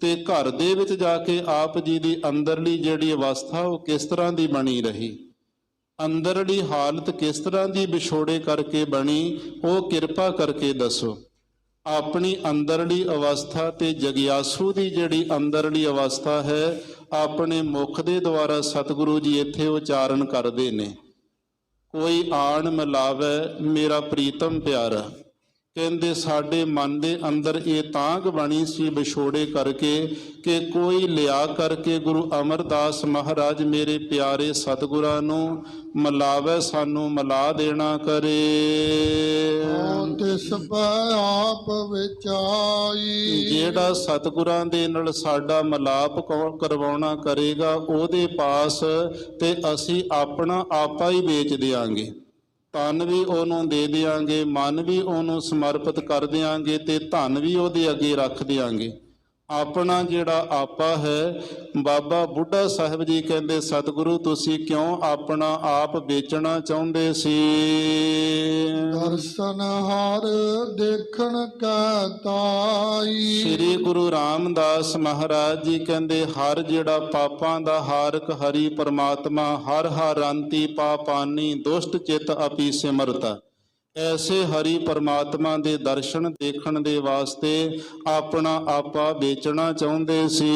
ਤੇ ਘਰ ਦੇ ਵਿੱਚ ਜਾ ਕੇ ਆਪ ਜੀ ਦੀ ਅੰਦਰਲੀ ਜਿਹੜੀ ਅਵਸਥਾ ਉਹ ਕਿਸ ਤਰ੍ਹਾਂ ਦੀ ਬਣੀ ਰਹੀ, ਅੰਦਰਲੀ ਹਾਲਤ ਕਿਸ ਤਰ੍ਹਾਂ ਦੀ ਵਿਛੋੜੇ ਕਰਕੇ ਬਣੀ, ਉਹ ਕਿਰਪਾ ਕਰਕੇ ਦੱਸੋ। ਆਪਣੀ ਅੰਦਰਲੀ ਅਵਸਥਾ ਤੇ ਜਗਿਆਸੂ ਦੀ ਜਿਹੜੀ ਅੰਦਰਲੀ ਅਵਸਥਾ ਹੈ ਆਪਣੇ ਮੁਖ ਦੇ ਦੁਆਰਾ ਸਤਿਗੁਰੂ ਜੀ ਇੱਥੇ ਉਚਾਰਨ ਕਰਦੇ ਨੇ। ਕੋਈ ਆਣ ਮਿਲਾਵੇ ਮੇਰਾ ਪ੍ਰੀਤਮ ਪਿਆਰਾ। ਕਹਿੰਦੇ ਸਾਡੇ ਮਨ ਦੇ ਅੰਦਰ ਇਹ ਤਾਂਘ ਬਣੀ ਸੀ ਵਿਛੋੜੇ ਕਰਕੇ ਕਿ ਕੋਈ ਲਿਆ ਕਰਕੇ ਗੁਰੂ ਅਮਰਦਾਸ ਮਹਾਰਾਜ ਮੇਰੇ ਪਿਆਰੇ ਸਤਿਗੁਰਾਂ ਨੂੰ ਮਿਲਾਵੇ, ਸਾਨੂੰ ਮਿਲਾ ਦੇਣਾ ਕਰੇ। ਤਿਸ ਪੈ ਆਪ ਵਿਚਾਈ। ਜਿਹੜਾ ਸਤਿਗੁਰਾਂ ਦੇ ਨਾਲ ਸਾਡਾ ਮਿਲਾਪ ਕਰਵਾਉਣਾ ਕਰੇਗਾ ਉਹਦੇ ਪਾਸ ਤੇ ਅਸੀਂ ਆਪਣਾ ਆਪਾ ਹੀ ਵੇਚ ਦਿਆਂਗੇ। ਤਨ ਵੀ ਉਹਨੂੰ ਦੇ ਦਿਆਂਗੇ, ਮਨ ਵੀ ਉਹਨੂੰ ਸਮਰਪਿਤ ਕਰ ਦਿਆਂਗੇ ਤੇ ਧਨ ਵੀ ਉਹਦੇ ਅੱਗੇ ਰੱਖ ਦਿਆਂਗੇ। ਆਪਣਾ ਜਿਹੜਾ ਆਪਾ ਹੈ, ਬਾਬਾ ਬੁੱਢਾ ਸਾਹਿਬ ਜੀ ਕਹਿੰਦੇ ਸਤਿਗੁਰੂ ਤੁਸੀਂ ਕਿਉਂ ਆਪਣਾ ਆਪ ਵੇਚਣਾ ਚਾਹੁੰਦੇ ਸੀ? ਦਰਸ਼ਨ ਹਰ ਦੇਖਣ ਕੈ ਤਾਈ। ਸ੍ਰੀ ਗੁਰੂ ਰਾਮਦਾਸ ਮਹਾਰਾਜ ਜੀ ਕਹਿੰਦੇ ਹਰ ਜਿਹੜਾ ਪਾਪਾਂ ਦਾ ਹਾਰਕ ਹਰੀ ਪਰਮਾਤਮਾ, ਹਰ ਹਰਾਂਤੀ ਪਾਪਾਨੀ ਦੁਸ਼ਟ ਚਿਤ ਆਪੀ ਸਿਮਰਤਾ। ਐਸੇ ਹਰੀ ਪਰਮਾਤਮਾ ਦੇ ਦਰਸ਼ਨ ਦੇਖਣ ਦੇ ਵਾਸਤੇ ਆਪਣਾ ਆਪਾ ਵੇਚਣਾ ਚਾਹੁੰਦੇ ਸੀ।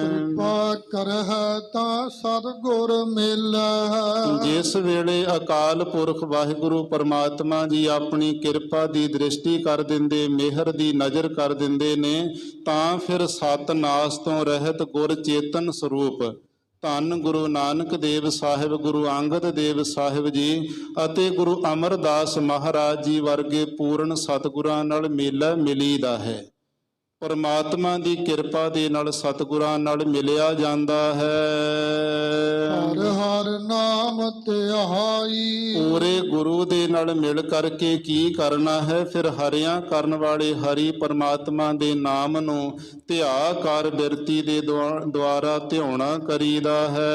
ਕਿਰਪਾ ਕਰਹਿ ਤਾਂ ਸਤਿਗੁਰ ਮਿਲੈ। ਜਿਸ ਵੇਲੇ ਅਕਾਲ ਪੁਰਖ ਵਾਹਿਗੁਰੂ ਪਰਮਾਤਮਾ ਜੀ ਆਪਣੀ ਕਿਰਪਾ ਦੀ ਦ੍ਰਿਸ਼ਟੀ ਕਰ ਦਿੰਦੇ, ਮਿਹਰ ਦੀ ਨਜ਼ਰ ਕਰ ਦਿੰਦੇ ਨੇ, ਤਾਂ ਫਿਰ ਸਤ ਨਾਸ ਤੋਂ ਰਹਿਤ ਗੁਰ ਚੇਤਨ ਸਰੂਪ ਧੰਨ ਗੁਰੂ ਨਾਨਕ ਦੇਵ ਸਾਹਿਬ, ਗੁਰੂ ਅੰਗਦ ਦੇਵ ਸਾਹਿਬ ਜੀ ਅਤੇ ਗੁਰੂ ਅਮਰਦਾਸ ਮਹਾਰਾਜ ਜੀ ਵਰਗੇ ਪੂਰਨ ਸਤਿਗੁਰਾਂ ਨਾਲ ਮੇਲਾ ਮਿਲੀਦਾ ਹੈ। ਪਰਮਾਤਮਾ ਦੀ ਕਿਰਪਾ ਦੇ ਨਾਲ ਸਤਿਗੁਰਾਂ ਨਾਲ ਮਿਲਿਆ ਜਾਂਦਾ ਹੈ। ਹਰ ਹਰ ਨਾਮ ਧਿਆਈ। ਪੂਰੇ ਗੁਰੂ ਦੇ ਨਾਲ ਮਿਲ ਕਰਕੇ ਕੀ ਕਰਨਾ ਹੈ? ਫਿਰ ਹਰਿਆਂ ਕਰਨ ਵਾਲੇ ਹਰੀ ਪਰਮਾਤਮਾ ਦੇ ਨਾਮ ਨੂੰ ਧਿਆ ਕਰ ਬਿਰਤੀ ਦੇ ਦੁਆਰਾ ਧਿਆਉਣਾ ਕਰੀਦਾ ਹੈ।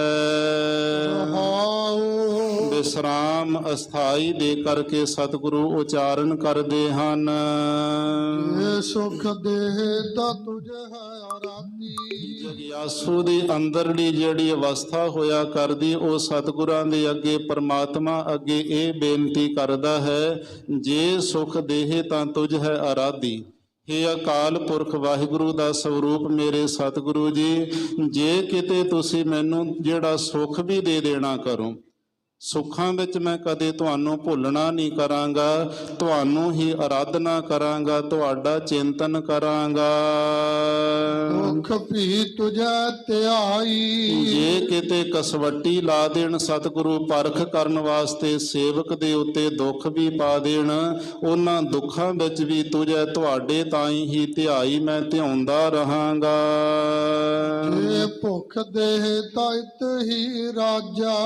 ਵਿਸਰਾਮ ਅਸਥਾਈ ਦੇ ਕਰਕੇ ਸਤਿਗੁਰੂ ਉਚਾਰਨ ਕਰਦੇ ਹਨ। ਇਹ ਸੁਖ ਦੇਹ ਦਾ ਤੁਝ ਹੈ ਆਰਾਧੀ। ਜਗਿਆਸੂ ਦੀ ਅੰਦਰਲੀ ਜਿਹੜੀ ਅਵਸਥਾ ਹੋਇਆ ਕਰਦੀ, ਉਹ ਸਤਿਗੁਰਾਂ ਦੇ ਅੱਗੇ ਪਰਮਾਤਮਾ ਅੱਗੇ ਇਹ ਬੇਨਤੀ ਕਰਦਾ ਹੈ, ਜੇ ਸੁਖ ਦੇਹ ਤਾਂ ਤੁਝ ਹੈ ਆਰਾਧੀ। ਹੇ ਅਕਾਲ ਪੁਰਖ ਵਾਹਿਗੁਰੂ ਦਾ ਸਰੂਪ ਮੇਰੇ ਸਤਿਗੁਰੂ ਜੀ, ਜੇ ਕਿਤੇ ਤੁਸੀਂ ਮੈਨੂੰ ਜਿਹੜਾ ਸੁਖ ਵੀ ਦੇ ਦੇਣਾ ਕਰੋ, ਸੁੱਖਾਂ ਵਿੱਚ ਮੈਂ ਕਦੇ ਤੁਹਾਨੂੰ ਭੁੱਲਣਾ ਨਹੀਂ ਕਰਾਂਗਾ, ਤੁਹਾਨੂੰ ਹੀ ਆਰਾਧਨਾ ਕਰਾਂਗਾ, ਤੁਹਾਡਾ ਚਿੰਤਨ ਕਰਾਂਗਾ। ਦੁਖ ਵੀ ਤੁਝੈ ਧਿਆਈ। ਜੇ ਕਿਤੇ ਕਸਵੱਟੀ ਲਾ ਦੇਣ ਸਤਿਗੁਰੂ ਪਰਖ ਕਰਨ ਵਾਸਤੇ, ਸੇਵਕ ਦੇ ਉੱਤੇ ਦੁੱਖ ਵੀ ਪਾ ਦੇਣ, ਉਹਨਾਂ ਦੁੱਖਾਂ ਵਿੱਚ ਵੀ ਤੁਝੈ ਤੁਹਾਡੇ ਤਾਈਂ ਹੀ ਧਿਆਈ ਮੈਂ ਧਿਆਉਂਦਾ ਰਹਾਂਗਾ। ਜੇ ਭੁੱਖ ਦੇਹ ਤਾਂ ਇਤ ਹੀ ਰਾਜਾ।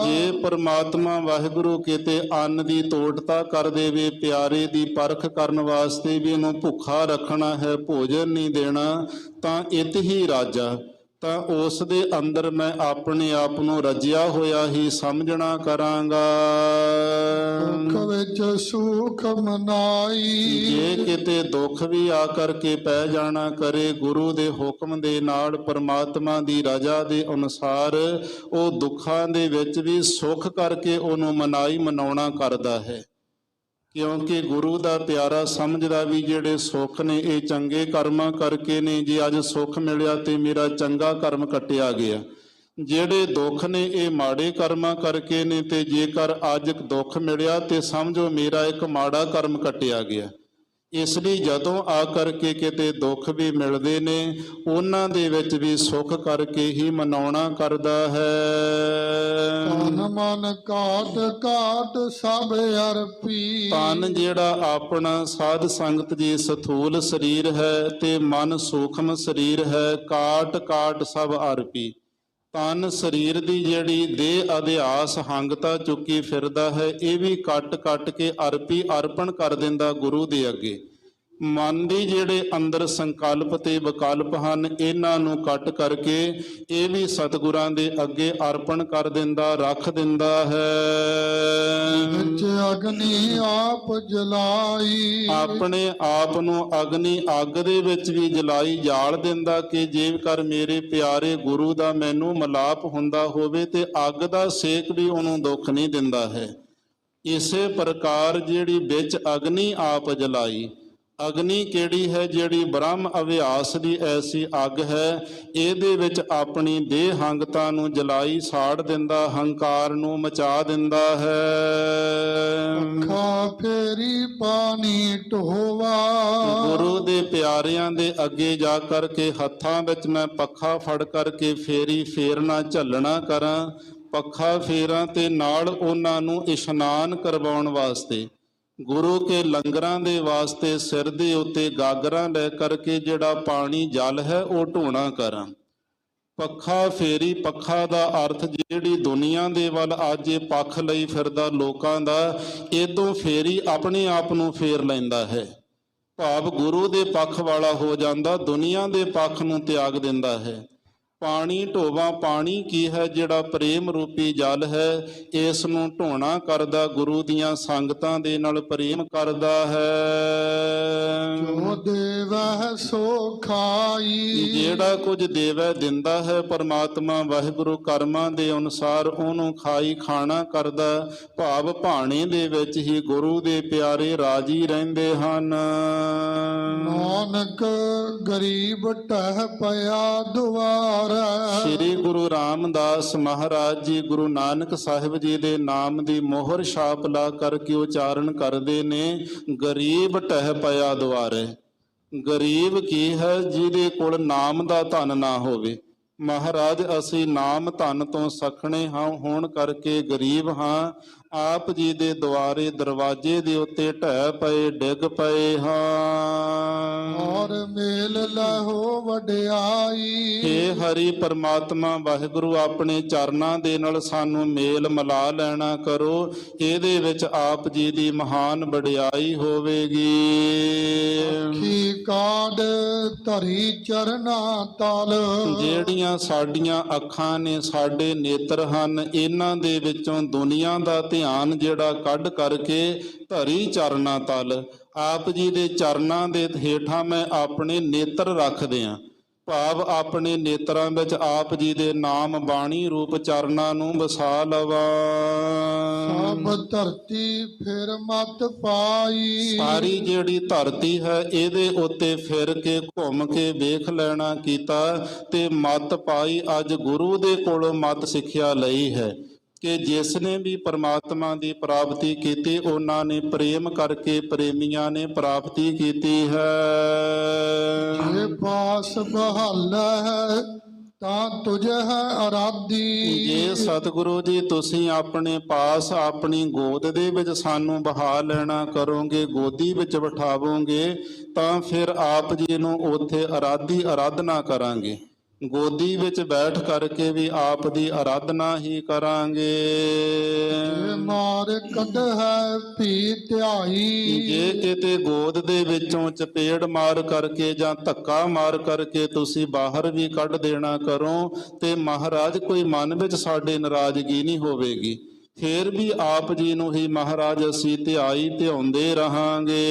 ਜੇ ਪਰਮਾਤਮਾ ਵਾਹਿਗੁਰੂ ਕਿਤੇ ਅੰਨ ਦੀ ਤੋੜਤਾ ਕਰ ਦੇਵੇ, ਪਿਆਰੇ ਦੀ ਪਰਖ ਕਰਨ ਵਾਸਤੇ ਵੀ ਇਹਨੂੰ ਭੁੱਖਾ ਰੱਖਣਾ ਹੈ, ਭੋਜਨ ਨਹੀਂ ਦੇਣਾ, ਤਾਂ ਇਤ ਹੀ ਰਾਜਾ। ਤਾਂ ਉਸ ਦੇ ਅੰਦਰ ਮੈਂ ਆਪਣੇ ਆਪ ਨੂੰ ਰਜਿਆ ਹੋਇਆ ਹੀ ਸਮਝਣਾ ਕਰਾਂਗਾ। ਦੁੱਖ ਵਿੱਚ ਸੁਖ ਮਨਾਈ। ਜੇ ਕਿਤੇ ਦੁੱਖ ਵੀ ਆ ਕਰਕੇ ਪੈ ਜਾਣਾ ਕਰੇ, ਗੁਰੂ ਦੇ ਹੁਕਮ ਦੇ ਨਾਲ ਪਰਮਾਤਮਾ ਦੀ ਰਜ਼ਾ ਦੇ ਅਨੁਸਾਰ ਉਹ ਦੁੱਖਾਂ ਦੇ ਵਿੱਚ ਵੀ ਸੁੱਖ ਕਰਕੇ ਉਹਨੂੰ ਮਨਾਉਣਾ ਕਰਦਾ ਹੈ। ਕਿਉਂਕਿ ਗੁਰੂ ਦਾ ਪਿਆਰਾ ਸਮਝਦਾ ਵੀ ਜਿਹੜੇ ਸੁੱਖ ਨੇ ਇਹ ਚੰਗੇ ਕਰਮਾਂ ਕਰਕੇ ਨੇ। ਜੇ ਅੱਜ ਸੁੱਖ ਮਿਲਿਆ ਤੇ ਮੇਰਾ ਚੰਗਾ ਕਰਮ ਕੱਟਿਆ ਗਿਆ। ਜਿਹੜੇ ਦੁੱਖ ਨੇ ਇਹ ਮਾੜੇ ਕਰਮਾਂ ਕਰਕੇ ਨੇ, ਤੇ ਜੇਕਰ ਅੱਜ ਦੁੱਖ ਮਿਲਿਆ ਤੇ ਸਮਝੋ ਮੇਰਾ ਇੱਕ ਮਾੜਾ ਕਰਮ ਕੱਟਿਆ ਗਿਆ। ਇਸ ਲਈ ਜਦੋਂ ਆ ਕਰਕੇ ਕਿਤੇ ਦੁੱਖ ਵੀ ਮਿਲਦੇ ਨੇ, ਉਹਨਾਂ ਦੇ ਵਿੱਚ ਵੀ ਸੁੱਖ ਕਰਕੇ ਹੀ ਮਨਾਉਣਾ ਕਰਦਾ ਹੈ। ਤਨ ਮਨ ਕਾਟ ਕਾਟ ਸਭ ਅਰਪੀ। ਤਨ ਜਿਹੜਾ ਆਪਣਾ ਸਾਧ ਸੰਗਤ ਜੀ ਸਥੂਲ ਸਰੀਰ ਹੈ ਤੇ ਮਨ ਸੂਖਮ ਸਰੀਰ ਹੈ, ਕਾਟ ਕਾਟ ਸਭ ਅਰਪੀ। ਤਨ ਸਰੀਰ ਦੀ ਜਿਹੜੀ ਦੇਹ ਅਧਿਆਸ ਹੰਗਤਾ ਚੁੱਕੀ ਫਿਰਦਾ ਹੈ, ਇਹ ਵੀ ਕੱਟ ਕੱਟ ਕੇ ਅਰਪਣ ਕਰ ਦਿੰਦਾ ਗੁਰੂ ਦੇ ਅੱਗੇ। ਮਨ ਦੇ ਜਿਹੜੇ ਅੰਦਰ ਸੰਕਲਪ ਤੇ ਵਿਕਲਪ ਹਨ, ਇਹਨਾਂ ਨੂੰ ਕੱਟ ਕਰਕੇ ਇਹ ਵੀ ਸਤਿਗੁਰਾਂ ਦੇ ਅੱਗੇ ਅਰਪਣ ਕਰ ਦਿੰਦਾ, ਰੱਖ ਦਿੰਦਾ ਹੈ। ਵਿੱਚ ਅਗਨੀ ਆਪ ਜਲਾਈ। ਆਪਣੇ ਆਪ ਨੂੰ ਅਗਨੀ ਅੱਗ ਦੇ ਵਿੱਚ ਵੀ ਜਲਾਈ ਜਾਲ ਦਿੰਦਾ ਕਿ ਜੇਕਰ ਮੇਰੇ ਪਿਆਰੇ ਗੁਰੂ ਦਾ ਮੈਨੂੰ ਮਿਲਾਪ ਹੁੰਦਾ ਹੋਵੇ ਤੇ ਅੱਗ ਦਾ ਸੇਕ ਵੀ ਉਹਨੂੰ ਦੁੱਖ ਨਹੀਂ ਦਿੰਦਾ ਹੈ। ਇਸੇ ਪ੍ਰਕਾਰ ਜਿਹੜੀ ਵਿੱਚ ਅਗਨੀ ਆਪ ਜਲਾਈ। ਅਗਨੀ ਕਿਹੜੀ ਹੈ? ਜਿਹੜੀ ਬ੍ਰਹਮ ਅਭਿਆਸ ਦੀ ਐਸੀ ਅੱਗ ਹੈ, ਇਹਦੇ ਵਿੱਚ ਆਪਣੀ ਦੇਹ ਹੰਗਤਾ ਨੂੰ ਜਲਾਈ ਸਾੜ ਦਿੰਦਾ, ਹੰਕਾਰ ਨੂੰ ਮਚਾ ਦਿੰਦਾ ਹੈ। ਅੱਖਾਂ ਫੇਰੀ ਪਾਣੀ ਢੋਵਾ। ਗੁਰੂ ਦੇ ਪਿਆਰਿਆਂ ਦੇ ਅੱਗੇ ਜਾ ਕਰਕੇ ਹੱਥਾਂ ਵਿੱਚ ਮੈਂ ਪੱਖਾ ਫੜ ਕਰਕੇ ਫੇਰਨਾ ਝੱਲਣਾ ਕਰਾਂ। ਪੱਖਾ ਫੇਰਾਂ ਤੇ ਨਾਲ ਉਹਨਾਂ ਨੂੰ ਇਸ਼ਨਾਨ ਕਰਵਾਉਣ ਵਾਸਤੇ, ਗੁਰੂ ਕੇ ਲੰਗਰਾਂ ਦੇ ਵਾਸਤੇ ਸਿਰ ਦੇ ਉੱਤੇ ਗਾਗਰਾਂ ਲੈ ਕਰਕੇ ਜਿਹੜਾ ਪਾਣੀ ਜਲ ਹੈ ਉਹ ਢੋਣਾ ਕਰਾਂ। ਪੱਖਾ ਫੇਰੀ, ਪੱਖਾ ਦਾ ਅਰਥ ਜਿਹੜੀ ਦੁਨੀਆ ਦੇ ਵੱਲ ਅੱਜ ਇਹ ਪੱਖ ਲਈ ਫਿਰਦਾ ਲੋਕਾਂ ਦਾ, ਇਦੋਂ ਫੇਰੀ ਆਪਣੇ ਆਪ ਨੂੰ ਫੇਰ ਲੈਂਦਾ ਹੈ। ਭਾਵ ਗੁਰੂ ਦੇ ਪੱਖ ਵਾਲਾ ਹੋ ਜਾਂਦਾ, ਦੁਨੀਆ ਦੇ ਪੱਖ ਨੂੰ ਤਿਆਗ ਦਿੰਦਾ ਹੈ। ਪਾਣੀ ਢੋਵਾ, ਪਾਣੀ ਕੀ ਹੈ? ਜਿਹੜਾ ਪ੍ਰੇਮ ਰੂਪੀ ਜਲ ਹੈ, ਇਸ ਨੂੰ ਢੋਣਾ ਕਰਦਾ, ਗੁਰੂ ਦੀਆਂ ਸੰਗਤਾਂ ਦੇ ਨਾਲ ਪ੍ਰੇਮ ਕਰਦਾ ਹੈ। ਜੋ ਦੇਵੈ ਸੋ ਖਾਈ। ਜਿਹੜਾ ਕੁਝ ਦੇਵੈ ਦਿੰਦਾ ਹੈ ਪਰਮਾਤਮਾ ਵਾਹਿਗੁਰੂ, ਕਰਮਾਂ ਦੇ ਅਨੁਸਾਰ ਉਹਨੂੰ ਖਾਣਾ ਕਰਦਾ। ਭਾਵ ਭਾਣੇ ਦੇ ਵਿੱਚ ਹੀ ਗੁਰੂ ਦੇ ਪਿਆਰੇ ਰਾਜੀ ਰਹਿੰਦੇ ਹਨ। ਨਾਨਕ ਗਰੀਬ ਟਹਿ ਪਿਆ ਦੁਆਰ। ਸ਼੍ਰੀ ਗੁਰੂ ਰਾਮਦਾਸ ਮਹਾਰਾਜ ਜੀ ਗੁਰੂ ਨਾਨਕ ਸਾਹਿਬ ਜੀ ਦੇ ਨਾਮ ਦੀ ਮੋਹਰ ਛਾਪ ਲਾ ਕਰਕੇ ਉਚਾਰਨ ਕਰਦੇ ਨੇ, ਗਰੀਬ ਟਹਿ ਪਿਆ ਦੁਆਰੇ। ਗਰੀਬ ਕੀ ਹੈ? ਜਿਹਦੇ ਕੋਲ ਨਾਮ ਦਾ ਧਨ ਨਾ ਹੋਵੇ। ਮਹਾਰਾਜ ਅਸੀਂ ਨਾਮ ਧਨ ਤੋਂ ਸਖਣੇ ਹਾਂ, ਹੋਣ ਕਰਕੇ ਗਰੀਬ ਹਾਂ। ਆਪ ਜੀ ਦੇ ਦੁਆਰੇ ਦਰਵਾਜ਼ੇ ਦੇ ਉੱਤੇ ਢਹਿ ਪਏ, ਡਿੱਗ ਪਏ ਹਾਂ। ਔਰ ਮੇਲ ਲਹੋ ਵਡਿਆਈ। ਹੇ ਹਰੀ ਪਰਮਾਤਮਾ ਵਾਹਿਗੁਰੂ, ਆਪਣੇ ਚਰਨਾਂ ਦੇ ਨਾਲ ਸਾਨੂੰ ਮੇਲ ਮਿਲਾ ਲੈਣਾ ਕਰੋ। ਇਹਦੇ ਵਿੱਚ ਆਪ ਜੀ ਦੀ ਮਹਾਨ ਵਡਿਆਈ ਹੋਵੇਗੀ। ਅੱਖੀ ਕਾਢ ਧਰੀ ਚਰਨਾ ਤਲ। ਜਿਹੜੀਆਂ ਸਾਡੀਆਂ ਅੱਖਾਂ ਨੇ, ਸਾਡੇ ਨੇਤਰ ਹਨ, ਇਹਨਾਂ ਦੇ ਵਿੱਚੋਂ ਦੁਨੀਆ ਦਾ ਧਿਆਨ ਜਿਹੜਾ ਕੱਢ ਕਰਕੇ ਧਰੀ ਚਰਨਾ ਤਲ, ਆਪ ਜੀ ਦੇ ਚਰਨਾਂ ਦੇ ਹੇਠਾਂ ਮੈਂ ਆਪਣੇ ਨੇਤਰ ਰੱਖ ਦਿਆਂ। ਭਾਵ ਆਪਣੇ ਨੇਤਰਾਂ ਵਿੱਚ ਆਪ ਜੀ ਦੇ ਨਾਮ ਬਾਣੀ ਰੂਪ ਚਰਨਾਂ ਨੂੰ ਵਸਾ ਲਵਾਂ। ਸਭ ਧਰਤੀ ਫਿਰ ਮਤ ਪਾਈ। ਸਾਰੀ ਜਿਹੜੀ ਧਰਤੀ ਹੈ ਇਹਦੇ ਉੱਤੇ ਫਿਰ ਕੇ ਘੁੰਮ ਕੇ ਵੇਖ ਲੈਣਾ ਕੀਤਾ ਤੇ ਮਤ ਪਾਈ। ਅੱਜ ਗੁਰੂ ਦੇ ਕੋਲੋਂ ਮਤ ਸਿੱਖਿਆ ਲਈ ਹੈ ਕਿ ਜਿਸ ਨੇ ਵੀ ਪਰਮਾਤਮਾ ਦੀ ਪ੍ਰਾਪਤੀ ਕੀਤੀ, ਉਹਨਾਂ ਨੇ ਪ੍ਰੇਮ ਕਰਕੇ ਪ੍ਰੇਮੀਆਂ ਨੇ ਪ੍ਰਾਪਤੀ ਕੀਤੀ ਹੈ। ਜੇ ਪਾਸ ਬਹਾਲਾ ਹੈ ਤਾਂ ਤੁਝੇ ਹੈ ਅਰਾਧੀ। ਜੇ ਸਤਿਗੁਰੂ ਜੀ ਤੁਸੀਂ ਆਪਣੇ ਪਾਸ ਆਪਣੀ ਗੋਦ ਦੇ ਵਿੱਚ ਸਾਨੂੰ ਬਹਾ ਲੈਣਾ ਕਰੋਗੇ, ਗੋਦੀ ਵਿੱਚ ਬਿਠਾਵੋਗੇ, ਤਾਂ ਫਿਰ ਆਪ ਜੀ ਨੂੰ ਉੱਥੇ ਆਰਾਧਨਾ ਕਰਾਂਗੇ। ਗੋਦੀ ਵਿੱਚ ਬੈਠ ਕਰਕੇ ਵੀ ਆਪ ਦੀ ਆਰਾਧਨਾ ਹੀ ਕਰਾਂਗੇ। ਜੇ ਮਾਰ ਬਾਹਰ ਕੱਢ ਹੈ ਭੀ ਧਿਆਈ। ਜੇ ਕਿਤੇ ਗੋਦ ਦੇ ਵਿੱਚੋਂ ਚਪੇੜ ਮਾਰ ਕਰਕੇ ਜਾਂ ਧੱਕਾ ਮਾਰ ਕਰਕੇ ਤੁਸੀਂ ਬਾਹਰ ਵੀ ਕੱਢ ਦੇਣਾ ਕਰੋ ਤੇ ਮਹਾਰਾਜ ਕੋਈ ਮਨ ਵਿੱਚ ਸਾਡੇ ਨਾਰਾਜ਼ਗੀ ਨਹੀਂ ਹੋਵੇਗੀ। ਫੇਰ ਵੀ ਆਪ ਜੀ ਨੂੰ ਹੀ ਮਹਾਰਾਜ ਅਸੀਂ ਧਿਆਈ ਧਿਆਉਂਦੇ ਰਹਾਂਗੇ।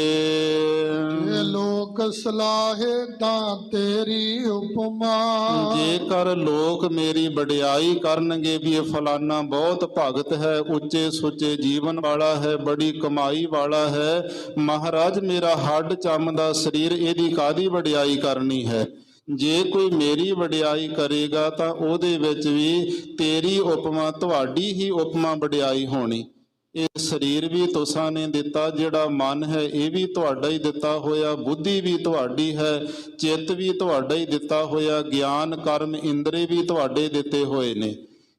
ਇਹ ਲੋਕ ਸਲਾਹੇ ਤਾਂ ਤੇਰੀ ਉਪਮਾ। ਜੇਕਰ ਲੋਕ ਮੇਰੀ ਵਡਿਆਈ ਕਰਨਗੇ ਵੀ ਇਹ ਫਲਾਨਾ ਬਹੁਤ ਭਗਤ ਹੈ, ਉੱਚੇ ਸੁੱਚੇ ਜੀਵਨ ਵਾਲਾ ਹੈ, ਬੜੀ ਕਮਾਈ ਵਾਲਾ ਹੈ, ਮਹਾਰਾਜ ਮੇਰਾ ਹੱਡ ਚੰਮ ਦਾ ਸਰੀਰ, ਇਹਦੀ ਕਾਹਦੀ ਵਡਿਆਈ ਕਰਨੀ ਹੈ। ਜੇ ਕੋਈ ਮੇਰੀ ਵਡਿਆਈ ਕਰੇਗਾ ਤਾਂ ਉਹਦੇ ਵਿੱਚ ਵੀ ਤੇਰੀ ਉਪਮਾ, ਤੁਹਾਡੀ ਹੀ ਉਪਮਾ ਵਡਿਆਈ ਹੋਣੀ। ਇਹ ਸਰੀਰ ਵੀ ਤੁਸਾਂ ਨੇ ਦਿੱਤਾ, ਜਿਹੜਾ ਮਨ ਹੈ ਇਹ ਵੀ ਤੁਹਾਡਾ ਹੀ ਦਿੱਤਾ ਹੋਇਆ, ਬੁੱਧੀ ਵੀ ਤੁਹਾਡੀ ਹੈ, ਚਿੱਤ ਵੀ ਤੁਹਾਡਾ ਹੀ ਦਿੱਤਾ ਹੋਇਆ, ਗਿਆਨ ਕਰਮ ਇੰਦਰੀ ਵੀ ਤੁਹਾਡੇ ਦਿੱਤੇ ਹੋਏ ਨੇ।